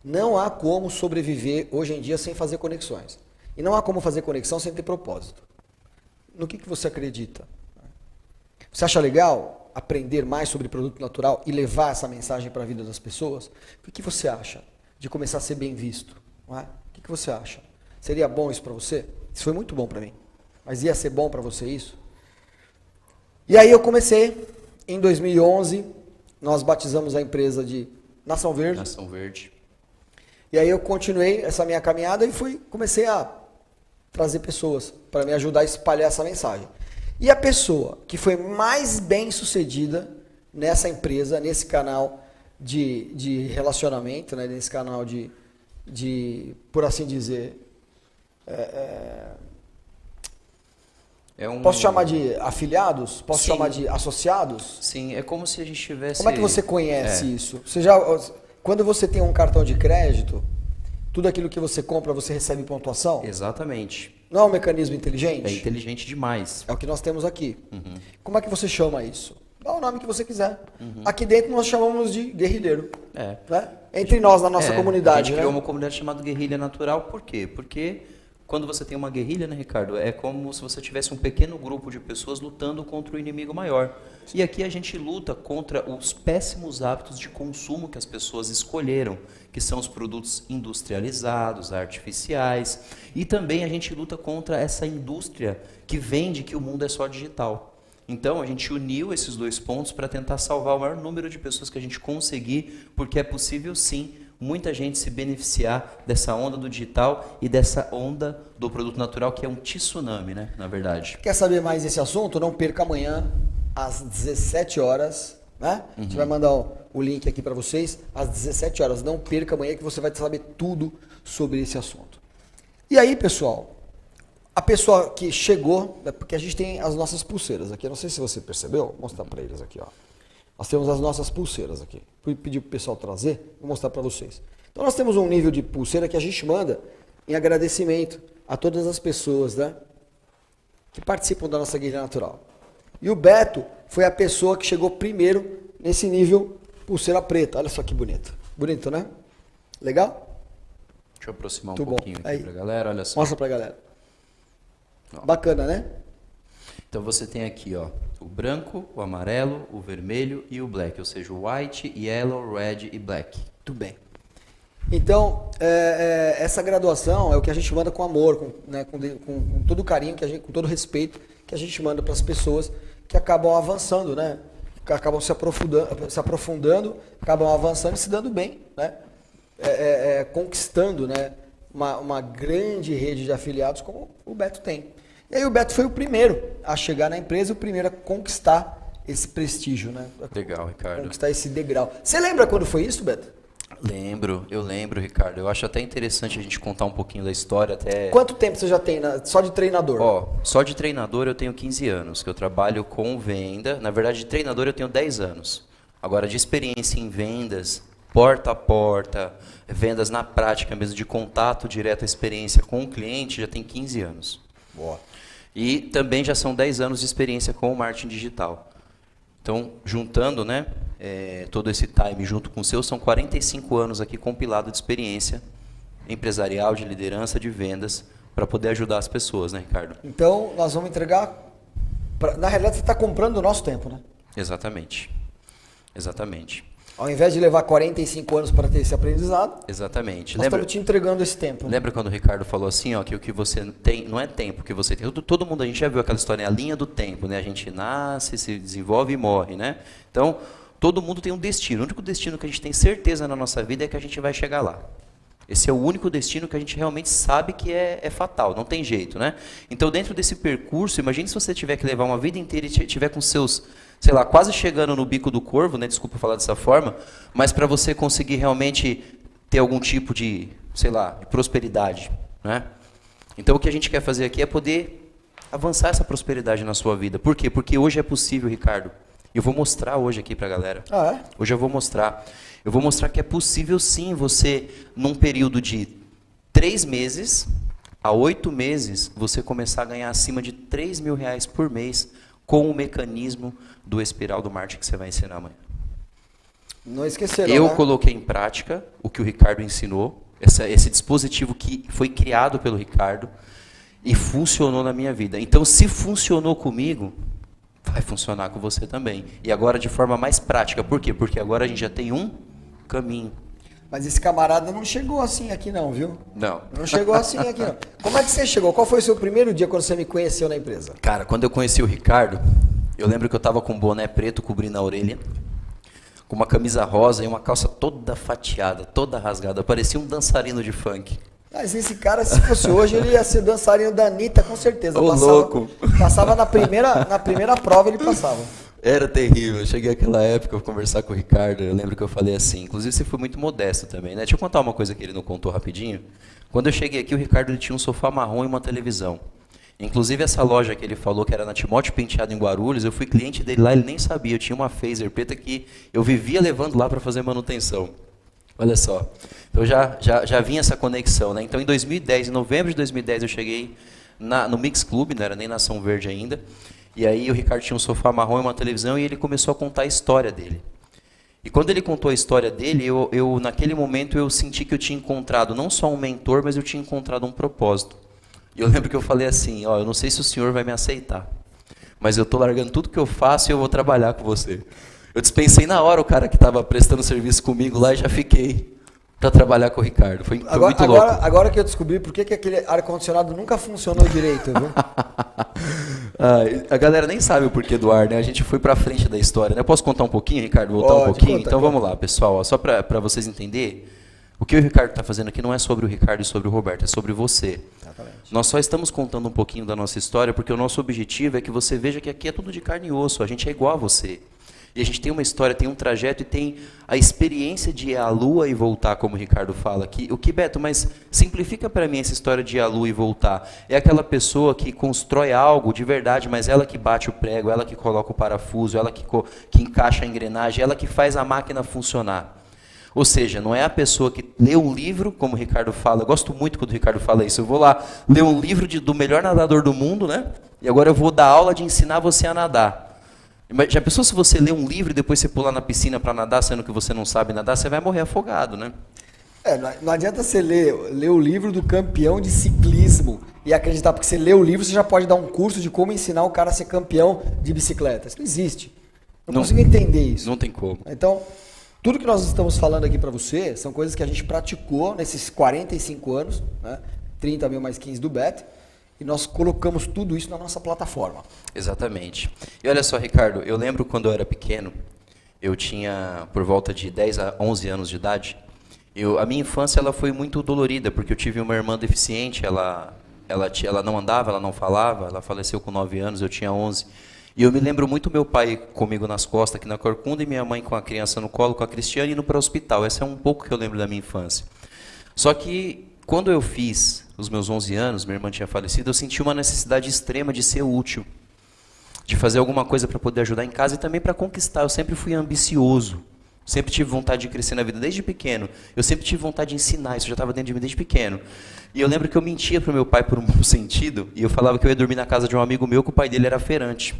A: Não há como sobreviver hoje em dia sem fazer conexões. E não há como fazer conexão sem ter propósito. No que você acredita? Você acha legal aprender mais sobre produto natural e levar essa mensagem para a vida das pessoas? O que você acha de começar a ser bem visto? Não é? O que você acha? Seria bom isso para você? Isso foi muito bom para mim. Mas ia ser bom para você isso? E aí eu comecei, em 2011, nós batizamos a empresa de Nação Verde.
B: Nação Verde.
A: E aí eu continuei essa minha caminhada e comecei a trazer pessoas para me ajudar a espalhar essa mensagem. E a pessoa que foi mais bem sucedida nessa empresa, nesse canal de relacionamento, né, nesse canal por assim dizer, posso chamar de afiliados? Posso
B: Sim.
A: chamar de associados?
B: Sim, é como se a gente tivesse...
A: Como é que você conhece isso? Quando você tem um cartão de crédito, tudo aquilo que você compra, você recebe pontuação?
B: Exatamente.
A: Não é um mecanismo inteligente?
B: É inteligente demais.
A: É o que nós temos aqui. Como é que você chama isso? Dá o nome que você quiser. Aqui dentro nós chamamos de guerrilheiro. Né? Entre nós, na nossa comunidade.
B: A gente criou uma comunidade chamada Guerrilha Natural. Por quê? Porque quando você tem uma guerrilha, né, Ricardo? É como se você tivesse um pequeno grupo de pessoas lutando contra o inimigo maior. E aqui a gente luta contra os péssimos hábitos de consumo que as pessoas escolheram, que são os produtos industrializados, artificiais. E também a gente luta contra essa indústria que vende que o mundo é só digital. Então a gente uniu esses dois pontos para tentar salvar o maior número de pessoas que a gente conseguir, porque é possível sim muita gente se beneficiar dessa onda do digital e dessa onda do produto natural, que é um tsunami, né, na verdade.
A: Quer saber mais desse assunto? Não perca amanhã, às 17 horas, né? A gente vai mandar o link aqui para vocês, às 17 horas. Não perca amanhã que você vai saber tudo sobre esse assunto. E aí, pessoal, a pessoa que chegou, porque a gente tem as nossas pulseiras aqui, eu não sei se você percebeu, vou mostrar para eles aqui, ó. Nós temos as nossas pulseiras aqui. Fui pedir para o pessoal trazer, vou mostrar para vocês. Então nós temos um nível de pulseira que a gente manda em agradecimento a todas as pessoas, né, que participam da nossa guerrilha natural. E o Beto foi a pessoa que chegou primeiro nesse nível pulseira preta. Olha só que bonito. Bonito, né? Legal?
B: Deixa eu aproximar
A: Muito
B: um pouquinho
A: bom.
B: aqui para a galera, olha só.
A: Mostra para a galera. Bacana, né?
B: Então você tem aqui, ó, o branco, o amarelo, o vermelho e o black, ou seja, o white, yellow, red e black.
A: Muito bem. Então, essa graduação é o que a gente manda com amor, com todo o carinho, com todo o respeito que a gente manda para as pessoas que acabam avançando, né? Que acabam se aprofundando, acabam avançando e se dando bem, né? Conquistando, né, uma grande rede de afiliados como o Beto tem. E aí o Beto foi o primeiro a chegar na empresa, o primeiro a conquistar esse prestígio, né?
B: Legal, Ricardo.
A: Conquistar esse degrau. Você lembra quando foi isso, Beto?
B: Eu lembro, Ricardo. Eu acho até interessante a gente contar um pouquinho da história até...
A: Quanto tempo você já tem só de treinador?
B: Ó, só de treinador eu tenho 15 anos, que eu trabalho com venda. Na verdade, de treinador eu tenho 10 anos. Agora, de experiência em vendas, porta a porta, vendas na prática mesmo, de contato direto, a experiência com o cliente, já tem 15 anos.
A: Boa.
B: E também já são 10 anos de experiência com o marketing digital. Então, juntando, né, todo esse time junto com o seu, são 45 anos aqui compilado de experiência empresarial, de liderança, de vendas, para poder ajudar as pessoas, né, Ricardo?
A: Então, nós vamos entregar... Na realidade, você está comprando o nosso tempo, né?
B: Exatamente. Exatamente.
A: Ao invés de levar 45 anos para ter esse aprendizado,
B: Exatamente.
A: nós estamos te entregando esse tempo. Né?
B: Lembra quando o Ricardo falou assim, ó, que o que você tem, não é tempo que você tem. Todo mundo, a gente já viu aquela história, a linha do tempo, né? A gente nasce, se desenvolve e morre, né? Então, todo mundo tem um destino. O único destino que a gente tem certeza na nossa vida é que a gente vai chegar lá. Esse é o único destino que a gente realmente sabe que é fatal, não tem jeito, né? Então, dentro desse percurso, imagine se você tiver que levar uma vida inteira e tiver com seus, sei lá, quase chegando no bico do corvo, né? Desculpa falar dessa forma, mas para você conseguir realmente ter algum tipo de, sei lá, de prosperidade, né? Então, o que a gente quer fazer aqui é poder avançar essa prosperidade na sua vida. Por quê? Porque hoje é possível, Ricardo. Eu vou mostrar hoje aqui para a galera.
A: Ah, é?
B: Hoje eu vou mostrar. Eu vou mostrar que é possível sim você, num período de 3 meses a 8 meses, você começar a ganhar acima de R$3.000 por mês com o mecanismo do espiral do marketing que você vai ensinar amanhã.
A: Não esqueceram,
B: Eu
A: né?
B: coloquei em prática o que o Ricardo ensinou, esse dispositivo que foi criado pelo Ricardo e funcionou na minha vida. Então, se funcionou comigo, vai funcionar com você também. E agora de forma mais prática. Por quê? Porque agora a gente já tem um caminho.
A: Mas esse camarada não chegou assim aqui não, viu?
B: Não.
A: Não chegou assim aqui não. Como é que você chegou? Qual foi o seu primeiro dia quando você me conheceu na empresa?
B: Cara, quando eu conheci o Ricardo, eu lembro que eu estava com um boné preto cobrindo a orelha, com uma camisa rosa e uma calça toda fatiada, toda rasgada. Eu parecia um dançarino de funk.
A: Mas esse cara, se fosse hoje, ele ia ser dançarino da Anitta, com certeza.
B: Ô, louco.
A: Passava na primeira prova, ele passava.
B: Era terrível. Eu cheguei naquela época, eu conversar com o Ricardo, eu lembro que eu falei assim, inclusive você foi muito modesto também, né? Deixa eu contar uma coisa que ele não contou rapidinho. Quando eu cheguei aqui, o Ricardo ele tinha um sofá marrom e uma televisão. Inclusive essa loja que ele falou que era na Timóteo Penteado em Guarulhos, eu fui cliente dele lá, ele nem sabia. Eu tinha uma Phaser preta que eu vivia levando lá para fazer manutenção. Olha só. Então já vinha essa conexão, né? Então em 2010, em novembro de 2010, eu cheguei no Mix Club, não era nem na Ação Verde ainda. E aí o Ricardo tinha um sofá marrom e uma televisão e ele começou a contar a história dele. E quando ele contou a história dele, eu naquele momento eu senti que eu tinha encontrado não só um mentor, mas eu tinha encontrado um propósito. E eu lembro que eu falei assim, ó, eu não sei se o senhor vai me aceitar, mas eu estou largando tudo que eu faço e eu vou trabalhar com você. Eu dispensei na hora o cara que estava prestando serviço comigo lá e já fiquei para trabalhar com o Ricardo. Foi muito louco.
A: Agora que eu descobri por que aquele ar-condicionado nunca funcionou direito, viu?
B: A galera nem sabe o porquê do ar, né? A gente foi para frente da história, né? Eu posso contar um pouquinho, Ricardo? Voltar um pouquinho? Então vamos lá, pessoal. Ó, só para vocês entenderem, o que o Ricardo está fazendo aqui não é sobre o Ricardo e sobre o Roberto, é sobre você.
A: Exatamente.
B: Nós só estamos contando um pouquinho da nossa história porque o nosso objetivo é que você veja que aqui é tudo de carne e osso, a gente é igual a você. E a gente tem uma história, tem um trajeto e tem a experiência de ir à lua e voltar, como o Ricardo fala aqui. O que, Beto, mas simplifica para mim essa história de ir à lua e voltar. É aquela pessoa que constrói algo de verdade, mas ela que bate o prego, ela que coloca o parafuso, ela que encaixa a engrenagem, ela que faz a máquina funcionar. Ou seja, não é a pessoa que lê um livro, como o Ricardo fala, eu gosto muito quando o Ricardo fala isso, eu vou lá ler um livro do melhor nadador do mundo, né? E agora eu vou dar aula de ensinar você a nadar. Já pensou se você lê um livro e depois você pular na piscina para nadar, sendo que você não sabe nadar, você vai morrer afogado, né?
A: Não adianta você ler o livro do campeão de ciclismo e acreditar, porque você lê o livro, você já pode dar um curso de como ensinar o cara a ser campeão de bicicleta. Isso não existe. Não consigo entender isso.
B: Não tem como.
A: Então, tudo que nós estamos falando aqui para você são coisas que a gente praticou nesses 45 anos, né? 30 mil mais 15 do Bet, e nós colocamos tudo isso na nossa plataforma.
B: Exatamente. E olha só, Ricardo, eu lembro quando eu era pequeno, eu tinha por volta de 10 a 11 anos de idade, a minha infância ela foi muito dolorida, porque eu tive uma irmã deficiente, ela não andava, ela não falava, ela faleceu com 9 anos, eu tinha 11. E eu me lembro muito meu pai comigo nas costas aqui na Corcunda e minha mãe com a criança no colo, com a Cristiane, indo para o hospital. Esse é um pouco que eu lembro da minha infância. Só que quando eu fiz os meus 11 anos, minha irmã tinha falecido, eu senti uma necessidade extrema de ser útil, de fazer alguma coisa para poder ajudar em casa e também para conquistar. Eu sempre fui ambicioso, sempre tive vontade de crescer na vida desde pequeno. Eu sempre tive vontade de ensinar, isso já estava dentro de mim desde pequeno. E eu lembro que eu mentia para o meu pai por um bom sentido, e eu falava que eu ia dormir na casa de um amigo meu, que o pai dele era feirante.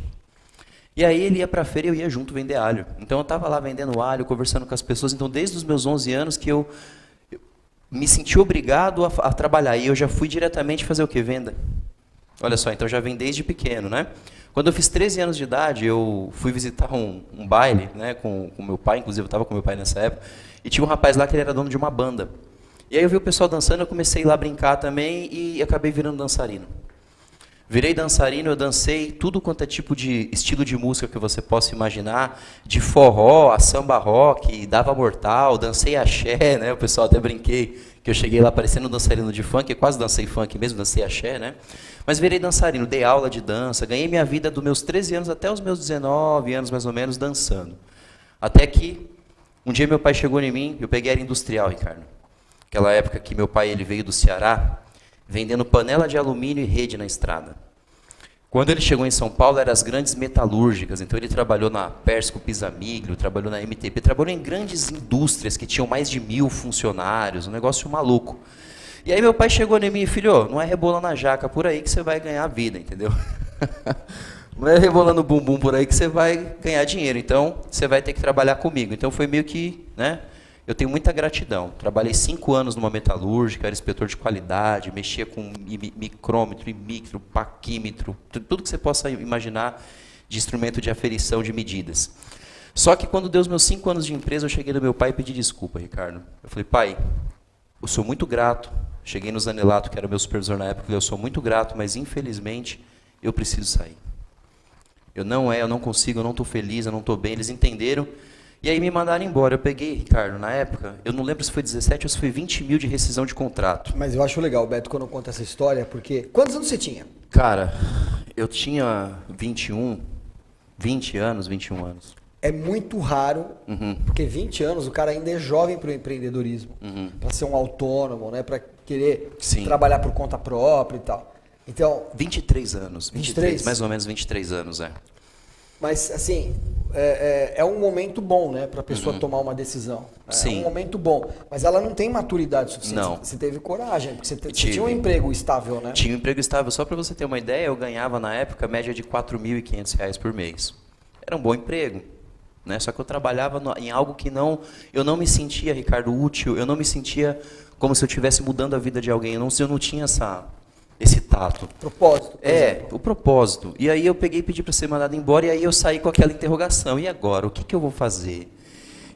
B: E aí ele ia para a feira e eu ia junto vender alho. Então eu estava lá vendendo alho, conversando com as pessoas. Então desde os meus 11 anos que eu me senti obrigado a trabalhar. E eu já fui diretamente fazer o quê? Venda. Olha só, então já vem desde pequeno, né? Quando eu fiz 13 anos de idade, eu fui visitar um baile, né, com meu pai, inclusive eu estava com meu pai nessa época, e tinha um rapaz lá que ele era dono de uma banda. E aí eu vi o pessoal dançando, eu comecei a ir lá brincar também e acabei virando dançarino. Virei dançarino, eu dancei tudo quanto é tipo de estilo de música que você possa imaginar, de forró, a samba rock, dava mortal, dancei axé, né? O pessoal até brinquei, que eu cheguei lá parecendo um dançarino de funk, eu quase dancei funk mesmo, dancei axé, né? Mas virei dançarino, dei aula de dança, ganhei minha vida dos meus 13 anos até os meus 19 anos mais ou menos dançando. Até que um dia meu pai chegou em mim, eu peguei era industrial, Ricardo. Aquela época que meu pai ele veio do Ceará, vendendo panela de alumínio e rede na estrada. Quando ele chegou em São Paulo, eram as grandes metalúrgicas, então ele trabalhou na Persco Pisamigro, trabalhou na MTP, trabalhou em grandes indústrias que tinham mais de 1000 funcionários, um negócio maluco. E aí meu pai chegou em mim e filho, não é rebolando na jaca por aí que você vai ganhar a vida, entendeu? Não é rebolando o bumbum por aí que você vai ganhar dinheiro, então você vai ter que trabalhar comigo. Então foi meio que, né? Eu tenho muita gratidão. Trabalhei 5 anos numa metalúrgica, era inspetor de qualidade, mexia com micrômetro, imímetro, paquímetro, tudo que você possa imaginar de instrumento de aferição de medidas. Só que quando deu os meus 5 anos de empresa, eu cheguei no meu pai e pedi desculpa, Ricardo. Eu falei, pai, eu sou muito grato. Cheguei no Zanelato, que era o meu supervisor na época, eu sou muito grato, mas infelizmente eu preciso sair. Eu não consigo, eu não estou feliz, eu não estou bem. Eles entenderam. E aí me mandaram embora. Eu peguei, Ricardo, na época, eu não lembro se foi 17 ou se foi 20 mil de rescisão de contrato.
A: Mas eu acho legal, Beto, quando eu conto essa história, porque... Quantos anos você tinha?
B: Cara, eu tinha 20 anos, 21 anos.
A: É muito raro, porque 20 anos o cara ainda é jovem para o empreendedorismo, para ser um autônomo, né, para querer trabalhar por conta própria e tal. Então,
B: 23 anos, 23, mais ou menos 23 anos, é.
A: Mas, assim, é um momento bom, né, para a pessoa tomar uma decisão.
B: Sim.
A: É um momento bom, mas ela não tem maturidade suficiente.
B: Não.
A: Você teve coragem, porque você tinha um emprego estável, né?
B: Tinha um emprego estável. Só para você ter uma ideia, eu ganhava, na época, média de R$ 4.500 por mês. Era um bom emprego. Né? Só que eu trabalhava em algo que eu não me sentia, Ricardo, útil, eu não me sentia como se eu estivesse mudando a vida de alguém, eu não tinha esse tato.
A: Propósito.
B: O propósito. E aí eu peguei e pedi para ser mandado embora, e aí eu saí com aquela interrogação, e agora, o que eu vou fazer?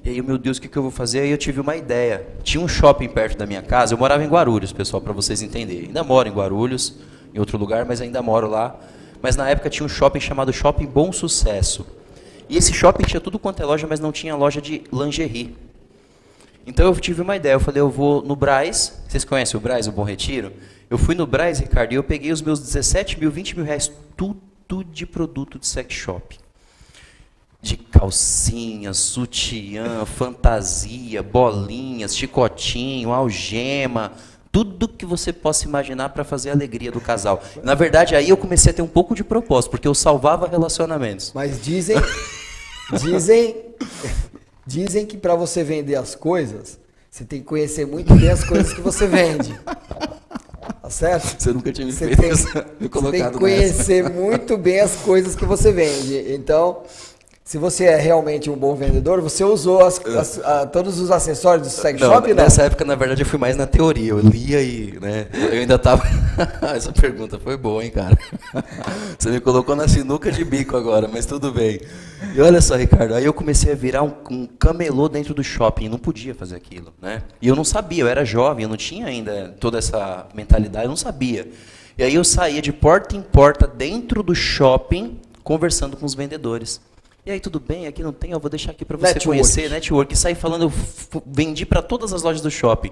B: E aí, meu Deus, o que eu vou fazer? Aí eu tive uma ideia. Tinha um shopping perto da minha casa, eu morava em Guarulhos, pessoal, para vocês entenderem. Ainda moro em Guarulhos, em outro lugar, mas ainda moro lá. Mas na época tinha um shopping chamado Shopping Bom Sucesso. E esse shopping tinha tudo quanto é loja, mas não tinha loja de lingerie. Então eu tive uma ideia, eu falei, eu vou no Brás, vocês conhecem o Brás, o Bom Retiro? Eu fui no Brás, Ricardo, e eu peguei os meus 17 mil, 20 mil reais, tudo de produto de sex shop. De calcinha, sutiã, fantasia, bolinhas, chicotinho, algema, tudo que você possa imaginar para fazer a alegria do casal. Na verdade, aí eu comecei a ter um pouco de propósito, porque eu salvava relacionamentos.
A: Mas dizem que para você vender as coisas, você tem que conhecer muito bem as coisas que você vende. Tá certo?
B: Você nunca tinha me
A: Você
B: feito
A: você tem que conhecer muito bem as coisas que você vende. Então, se você é realmente um bom vendedor, você usou todos os acessórios do sex shop, né?
B: Nessa época, na verdade, eu fui mais na teoria. Eu lia e, né, eu ainda tava... Essa pergunta foi boa, hein, cara? Você me colocou na sinuca de bico agora, mas tudo bem. E olha só, Ricardo, aí eu comecei a virar um camelô dentro do shopping. Eu não podia fazer aquilo, né? E eu não sabia, eu era jovem, eu não tinha ainda toda essa mentalidade, eu não sabia. E aí eu saía de porta em porta dentro do shopping, conversando com os vendedores. E aí, tudo bem? Aqui não tem, eu vou deixar aqui para você conhecer, network. E saí falando, eu vendi para todas as lojas do shopping.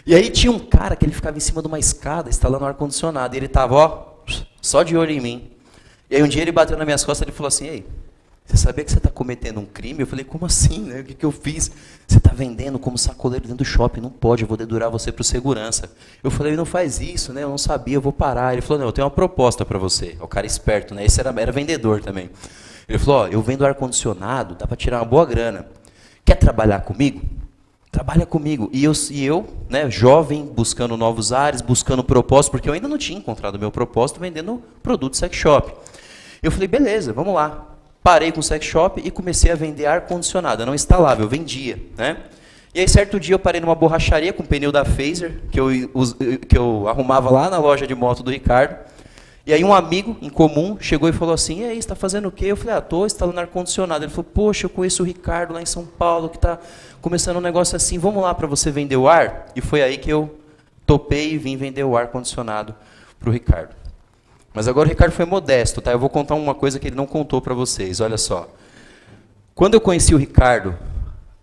B: E aí tinha um cara que ele ficava em cima de uma escada, instalando ar-condicionado. E ele tava, ó, só de olho em mim. E aí um dia ele bateu nas minhas costas e ele falou assim, ei, você sabia que você está cometendo um crime? Eu falei, como assim, né? O que eu fiz? Você está vendendo como sacoleiro dentro do shopping, não pode, eu vou dedurar você para o segurança. Eu falei, não faz isso, né? Eu não sabia, eu vou parar. Ele falou, não, eu tenho uma proposta para você. O cara esperto, né? Esse era vendedor também. Ele falou, ó, eu vendo ar-condicionado, dá para tirar uma boa grana. Quer trabalhar comigo? Trabalha comigo. E eu, né, jovem, buscando novos ares, buscando propósito, porque eu ainda não tinha encontrado o meu propósito vendendo produto sex shop. Eu falei, beleza, vamos lá. Parei com o sex shop e comecei a vender ar-condicionado. Eu não instalava, eu vendia, né? E aí, certo dia, eu parei numa borracharia com pneu da Phaser, que eu arrumava lá na loja de moto do Ricardo. E aí um amigo em comum chegou e falou assim, e aí, você está fazendo o quê? Eu falei, estou instalando ar-condicionado. Ele falou, poxa, eu conheço o Ricardo lá em São Paulo, que está começando um negócio assim, vamos lá para você vender o ar? E foi aí que eu topei e vim vender o ar-condicionado para o Ricardo. Mas agora o Ricardo foi modesto, tá? Eu vou contar uma coisa que ele não contou para vocês, olha só. Quando eu conheci o Ricardo,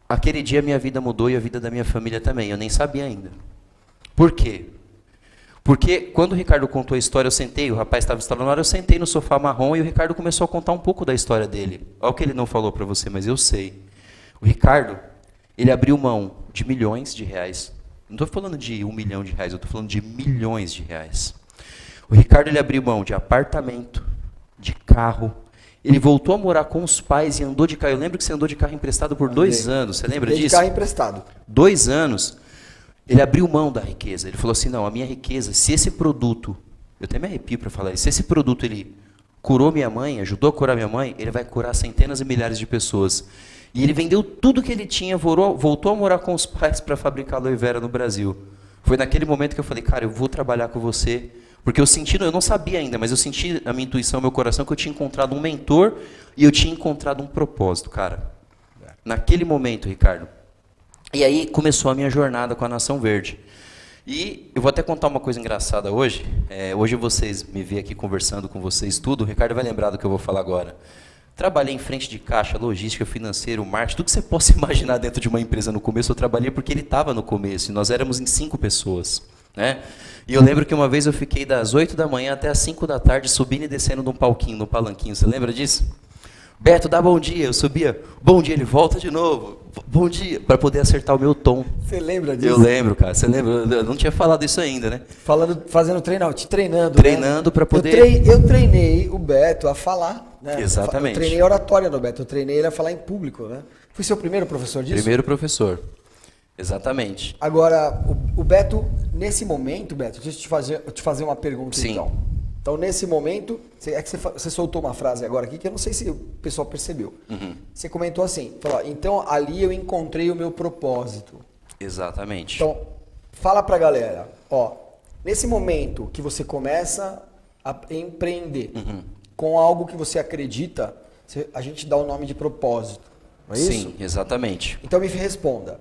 B: aquele dia minha vida mudou e a vida da minha família também, eu nem sabia ainda. Por quê? Porque quando o Ricardo contou a história, eu sentei, o rapaz estava instalando ar, eu sentei no sofá marrom e o Ricardo começou a contar um pouco da história dele. Olha o que ele não falou para você, mas eu sei. O Ricardo, ele abriu mão de milhões de reais. Não estou falando de R$1 milhão, eu estou falando de milhões de reais. O Ricardo, ele abriu mão de apartamento, de carro. Ele voltou a morar com os pais e andou de carro. Eu lembro que você andou de carro emprestado por 2 anos. Você lembra disso?
A: De carro emprestado.
B: 2 anos. Ele abriu mão da riqueza. Ele falou assim, não, a minha riqueza, se esse produto, eu até me arrepio para falar isso, se esse produto ele curou minha mãe, ajudou a curar minha mãe, ele vai curar centenas e milhares de pessoas. E ele vendeu tudo que ele tinha, voltou a morar com os pais para fabricar aloe vera no Brasil. Foi naquele momento que eu falei, cara, eu vou trabalhar com você. Porque eu senti, eu não sabia ainda, mas eu senti a minha intuição, meu coração, que eu tinha encontrado um mentor e eu tinha encontrado um propósito, cara. Naquele momento, Ricardo. E aí começou a minha jornada com a Nação Verde. E eu vou até contar uma coisa engraçada hoje. Hoje vocês me veem aqui conversando com vocês tudo. O Ricardo vai lembrar do que eu vou falar agora. Trabalhei em frente de caixa, logística, financeiro, marketing, tudo que você possa imaginar dentro de uma empresa no começo, eu trabalhei porque ele estava no começo. E nós éramos em 5 pessoas. Né? E eu lembro que uma vez eu fiquei das 8 da manhã até as 5 da tarde subindo e descendo de um palquinho, no palanquinho. Você lembra disso? Beto, dá bom dia. Eu subia, bom dia, ele volta de novo. Bom dia, para poder acertar o meu tom.
A: Você lembra disso?
B: Eu lembro, cara. Você lembra? Eu não tinha falado isso ainda, né?
A: Fazendo treino, te treinando.
B: Treinando, né? Para poder...
A: Eu treinei o Beto a falar. Né?
B: Exatamente.
A: Eu treinei oratória no Beto, eu treinei ele a falar em público. Né? Fui seu primeiro professor disso?
B: Primeiro professor. Exatamente.
A: Agora, o Beto, nesse momento, Beto, deixa eu te fazer uma pergunta.
B: Sim.
A: Então, nesse momento, você soltou uma frase agora aqui que eu não sei se o pessoal percebeu.
B: Uhum.
A: Você comentou assim, falou, então ali eu encontrei o meu propósito.
B: Exatamente.
A: Então, fala pra galera, ó, nesse momento que você começa a empreender com algo que você acredita, a gente dá o nome de propósito, não é isso?
B: Sim, exatamente.
A: Então me responda.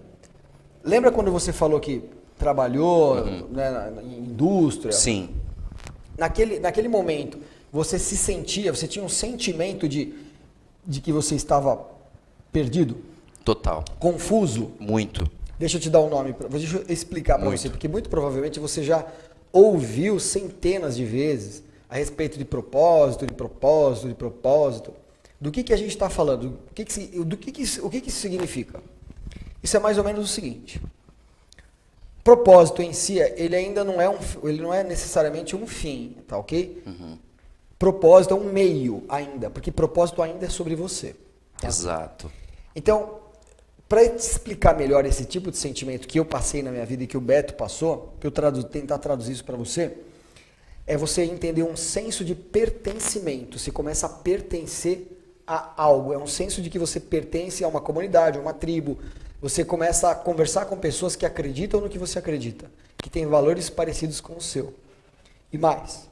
A: Lembra quando você falou que trabalhou né, em indústria?
B: Sim.
A: Naquele momento, você tinha um sentimento de que você estava perdido?
B: Total.
A: Confuso?
B: Muito.
A: Deixa eu te dar um nome, deixa eu explicar para você, porque muito provavelmente você já ouviu centenas de vezes a respeito de propósito, Do que a gente está falando? O que isso significa? Isso é mais ou menos o seguinte. Propósito em si, ele ainda não é necessariamente um fim, tá ok? Propósito é um meio ainda, porque propósito ainda é sobre você. Tá?
B: Exato.
A: Então, para explicar melhor esse tipo de sentimento que eu passei na minha vida e que o Beto passou, que eu tentar traduzir isso para você, é você entender um senso de pertencimento. Você começa a pertencer a algo. É um senso de que você pertence a uma comunidade, a uma tribo. Você começa a conversar com pessoas que acreditam no que você acredita, que têm valores parecidos com o seu. E mais,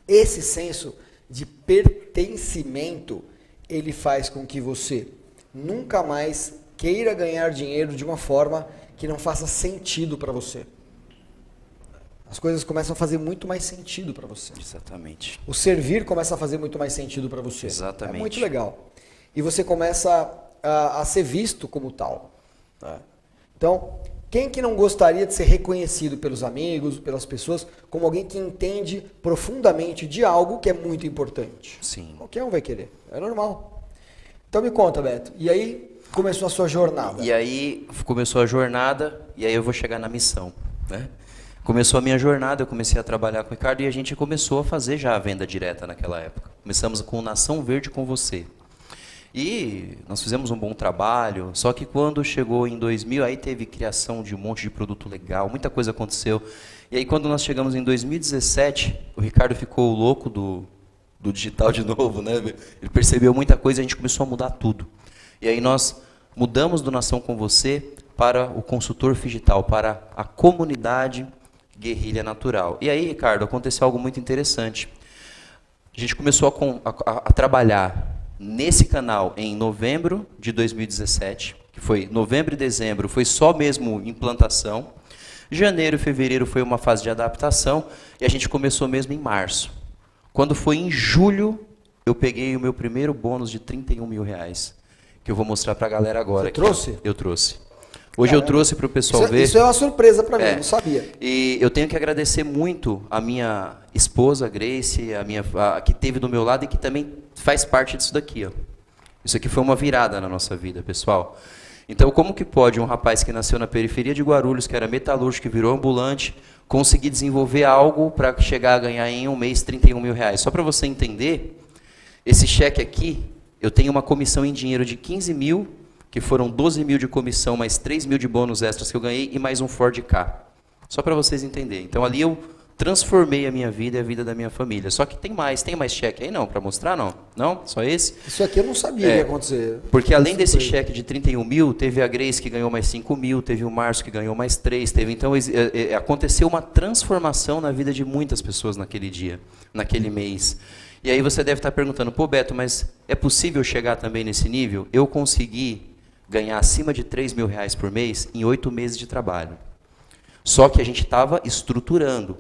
A: esse senso de pertencimento, ele faz com que você nunca mais queira ganhar dinheiro de uma forma que não faça sentido para você. As coisas começam a fazer muito mais sentido para você.
B: Exatamente.
A: O servir começa a fazer muito mais sentido para você.
B: Exatamente.
A: É muito legal. E você começa a ser visto como tal. Tá? Então, Quem que não gostaria de ser reconhecido pelos amigos, pelas pessoas, como alguém que entende profundamente de algo que é muito importante?
B: Sim.
A: Qualquer um vai querer, é normal. Então me conta, Beto, e aí começou a sua jornada?
B: E aí começou a jornada, e aí eu vou chegar na missão, né? Começou a minha jornada, eu comecei a trabalhar com o Ricardo e a gente começou a fazer já a venda direta naquela época. Começamos com Nação Verde com Você. E nós fizemos um bom trabalho, só que quando chegou em 2000, aí teve criação de um monte de produto legal, muita coisa aconteceu. E aí quando nós chegamos em 2017, o Ricardo ficou louco do digital de novo, né? Ele percebeu muita coisa e a gente começou a mudar tudo. E aí nós mudamos do Nação com Você para o consultor digital, para a comunidade Guerrilha Natural. E aí, Ricardo, aconteceu algo muito interessante. A gente começou a trabalhar nesse canal em novembro de 2017, que foi novembro e dezembro, foi só mesmo implantação. Janeiro e fevereiro foi uma fase de adaptação e a gente começou mesmo em março. Quando foi em julho, eu peguei o meu primeiro bônus de R$31 mil, que eu vou mostrar para a galera agora.
A: Você trouxe?
B: Eu trouxe. Hoje eu trouxe para o pessoal ver.
A: Isso é uma surpresa para mim, eu não sabia.
B: E eu tenho que agradecer muito a minha esposa, Grace, que esteve do meu lado e que também faz parte disso daqui. Ó. Isso aqui foi uma virada na nossa vida, pessoal. Então, como que pode um rapaz que nasceu na periferia de Guarulhos, que era metalúrgico, que virou ambulante, conseguir desenvolver algo para chegar a ganhar em um mês R$31 mil? Só para você entender, esse cheque aqui, eu tenho uma comissão em dinheiro de 15 mil, que foram 12 mil de comissão, mais 3 mil de bônus extras que eu ganhei e mais um Ford Ka. Só para vocês entenderem. Então ali eu transformei a minha vida e a vida da minha família. Só que tem mais cheque aí não, para mostrar não? Não? Só esse?
A: Isso aqui eu não sabia que ia acontecer.
B: Porque além desse cheque de 31 mil, teve a Grace que ganhou mais 5 mil, teve o Márcio que ganhou mais 3, então aconteceu uma transformação na vida de muitas pessoas naquele dia, naquele mês. E aí você deve estar perguntando, pô Beto, mas é possível chegar também nesse nível? Eu consegui ganhar acima de R$3 mil por mês em 8 meses de trabalho. Só que a gente estava estruturando.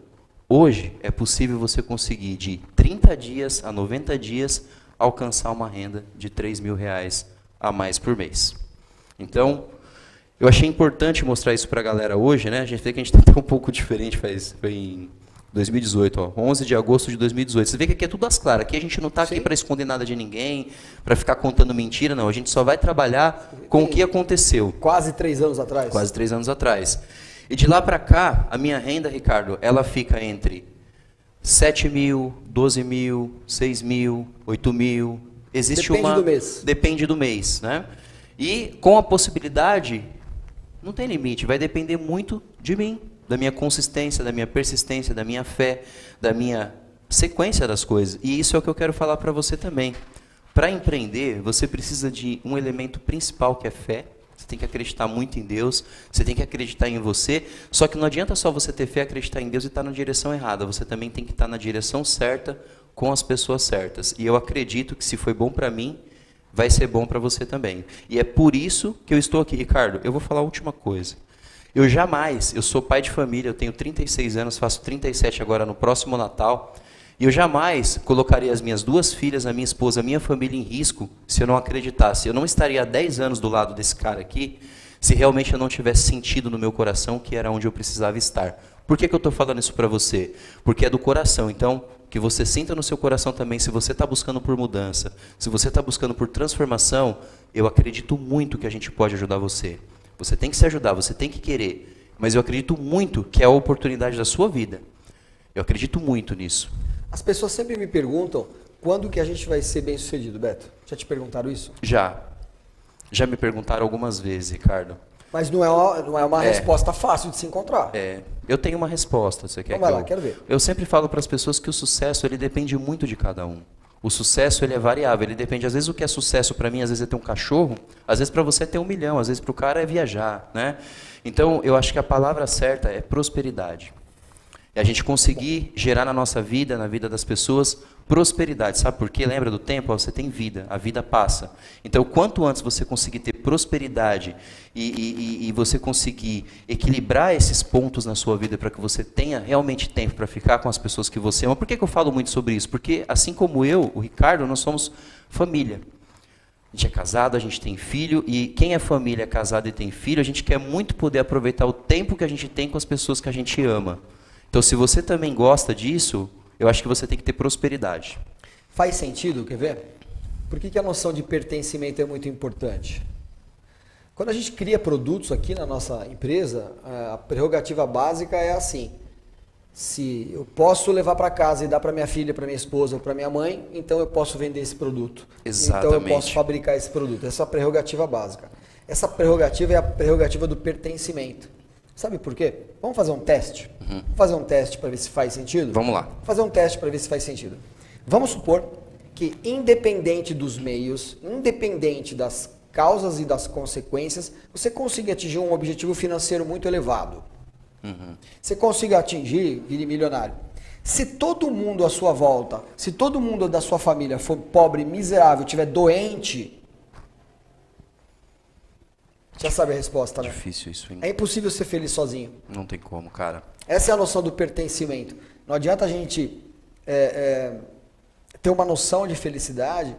B: Hoje é possível você conseguir de 30 dias a 90 dias alcançar uma renda de R$3 mil a mais por mês. Então, eu achei importante mostrar isso para a galera hoje, né? A gente vê que a gente está um pouco diferente, foi em 2018, ó, 11 de agosto de 2018. Você vê que aqui é tudo às claras. Aqui a gente não está aqui para esconder nada de ninguém, para ficar contando mentira, não. A gente só vai trabalhar com o que aconteceu.
A: Quase 3 anos atrás?
B: Quase 3 anos atrás. E de lá para cá, a minha renda, Ricardo, ela fica entre 7 mil, 12 mil, 6 mil, 8 mil.
A: Depende do mês.
B: Depende do mês, né? E com a possibilidade, não tem limite, vai depender muito de mim, da minha consistência, da minha persistência, da minha fé, da minha sequência das coisas. E isso é o que eu quero falar para você também. Para empreender, você precisa de um elemento principal que é fé. Você tem que acreditar muito em Deus, você tem que acreditar em você, só que não adianta só você ter fé, acreditar em Deus e estar na direção errada. Você também tem que estar na direção certa, com as pessoas certas. E eu acredito que se foi bom para mim, vai ser bom para você também. E é por isso que eu estou aqui. Ricardo, eu vou falar a última coisa. Eu sou pai de família, eu tenho 36 anos, faço 37 agora no próximo Natal, e eu jamais colocaria as minhas 2 filhas, a minha esposa, a minha família em risco se eu não acreditasse. Eu não estaria há 10 anos do lado desse cara aqui se realmente eu não tivesse sentido no meu coração que era onde eu precisava estar. Por que eu estou falando isso para você? Porque é do coração. Então, que você sinta no seu coração também, se você está buscando por mudança, se você está buscando por transformação, eu acredito muito que a gente pode ajudar você. Você tem que se ajudar, você tem que querer. Mas eu acredito muito que é a oportunidade da sua vida. Eu acredito muito nisso.
A: As pessoas sempre me perguntam quando que a gente vai ser bem sucedido, Beto. Já te perguntaram isso?
B: Já. Já me perguntaram algumas vezes, Ricardo.
A: Mas não é uma resposta fácil de se encontrar.
B: Eu tenho uma resposta. Você quer
A: Então vai lá, quero ver.
B: Eu sempre falo para as pessoas que o sucesso ele depende muito de cada um. O sucesso ele é variável, ele depende. Às vezes o que é sucesso para mim, às vezes é ter um cachorro, às vezes para você é ter 1 milhão, às vezes para o cara é viajar, né? Então eu acho que a palavra certa é prosperidade. É a gente conseguir gerar na nossa vida, na vida das pessoas, prosperidade. Sabe por quê? Lembra do tempo? Você tem vida, a vida passa. Então, quanto antes você conseguir ter prosperidade e você conseguir equilibrar esses pontos na sua vida para que você tenha realmente tempo para ficar com as pessoas que você ama. Por que eu falo muito sobre isso? Porque, assim como eu, o Ricardo, nós somos família. A gente é casado, a gente tem filho, e quem é família, é casado e tem filho, a gente quer muito poder aproveitar o tempo que a gente tem com as pessoas que a gente ama. Então, se você também gosta disso, eu acho que você tem que ter prosperidade.
A: Faz sentido, quer ver? Por que a noção de pertencimento é muito importante? Quando a gente cria produtos aqui na nossa empresa, a prerrogativa básica é assim: se eu posso levar para casa e dar para minha filha, para minha esposa ou para minha mãe, então eu posso vender esse produto.
B: Exatamente.
A: Então eu posso fabricar esse produto. Essa é a prerrogativa básica. Essa prerrogativa é a prerrogativa do pertencimento. Sabe por quê? Vamos fazer um teste? Vamos fazer um teste para ver se faz sentido?
B: Vamos lá.
A: Vamos fazer um teste para ver se faz sentido. Vamos supor que, independente dos meios, independente das causas e das consequências, você consiga atingir um objetivo financeiro muito elevado. Você consiga atingir, vire milionário. Se todo mundo à sua volta, se todo mundo da sua família for pobre, miserável, estiver doente, já sabe a resposta, né?
B: Difícil isso, hein?
A: É impossível ser feliz sozinho.
B: Não tem como, cara.
A: Essa é a noção do pertencimento. Não adianta a gente ter uma noção de felicidade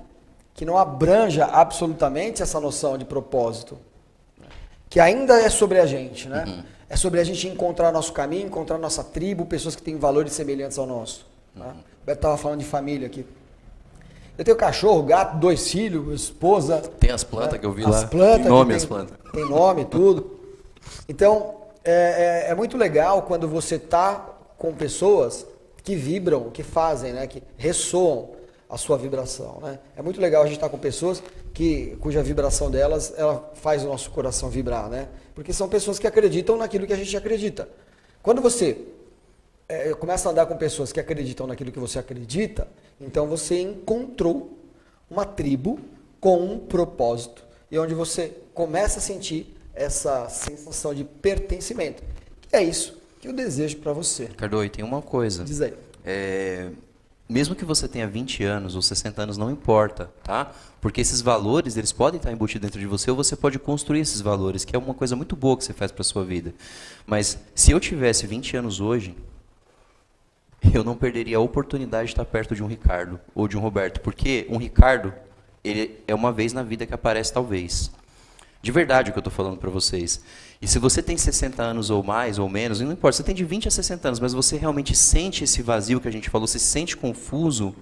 A: que não abranja absolutamente essa noção de propósito, que ainda é sobre a gente, né? É sobre a gente encontrar nosso caminho, encontrar nossa tribo, pessoas que têm valores semelhantes ao nosso. Tá? O Beto estava falando de família aqui. Eu tenho cachorro, gato, 2 filhos, esposa.
B: Tem as plantas que eu vi
A: as
B: lá.
A: Plantas,
B: tem nome as plantas.
A: Tem nome, tudo. Então, é muito legal quando você está com pessoas que vibram, que fazem, né? Que ressoam a sua vibração, né? É muito legal a gente estar com pessoas cuja vibração delas, ela faz o nosso coração vibrar, né? Porque são pessoas que acreditam naquilo que a gente acredita. Quando você começa a andar com pessoas que acreditam naquilo que você acredita, então você encontrou uma tribo com um propósito e onde você começa a sentir essa sensação de pertencimento. Que é isso que eu desejo para você.
B: Ricardo, e tem uma coisa.
A: Diz aí.
B: Mesmo que você tenha 20 anos ou 60 anos, não importa, tá? Porque esses valores, eles podem estar embutidos dentro de você ou você pode construir esses valores, que é uma coisa muito boa que você faz para a sua vida. Mas se eu tivesse 20 anos hoje, eu não perderia a oportunidade de estar perto de um Ricardo ou de um Roberto, porque um Ricardo, ele é uma vez na vida que aparece talvez. De verdade o que eu estou falando para vocês. E se você tem 60 anos ou mais ou menos, não importa, você tem de 20 a 60 anos, mas você realmente sente esse vazio que a gente falou, você se sente confuso,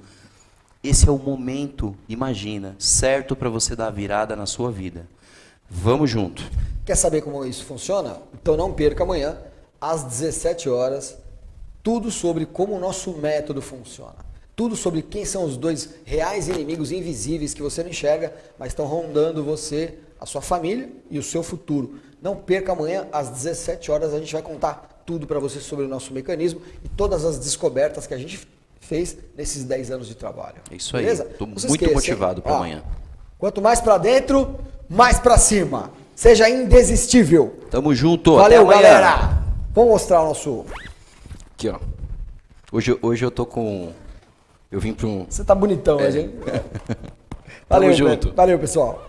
B: esse é o momento, imagina, certo para você dar a virada na sua vida. Vamos junto.
A: Quer saber como isso funciona? Então não perca amanhã, às 17 horas, tudo sobre como o nosso método funciona. Tudo sobre quem são os 2 reais inimigos invisíveis que você não enxerga, mas estão rondando você, a sua família e o seu futuro. Não perca amanhã, às 17 horas, a gente vai contar tudo para você sobre o nosso mecanismo e todas as descobertas que a gente fez nesses 10 anos de trabalho.
B: É isso aí.
A: Beleza?
B: Estou muito motivado para amanhã.
A: Quanto mais para dentro, mais para cima. Seja indesistível.
B: Tamo junto.
A: Valeu, galera. Vamos mostrar o nosso...
B: Aqui, ó. Hoje eu tô com... Eu vim para um...
A: Você tá bonitão hoje, hein?
B: Tamo junto.
A: Valeu, pessoal.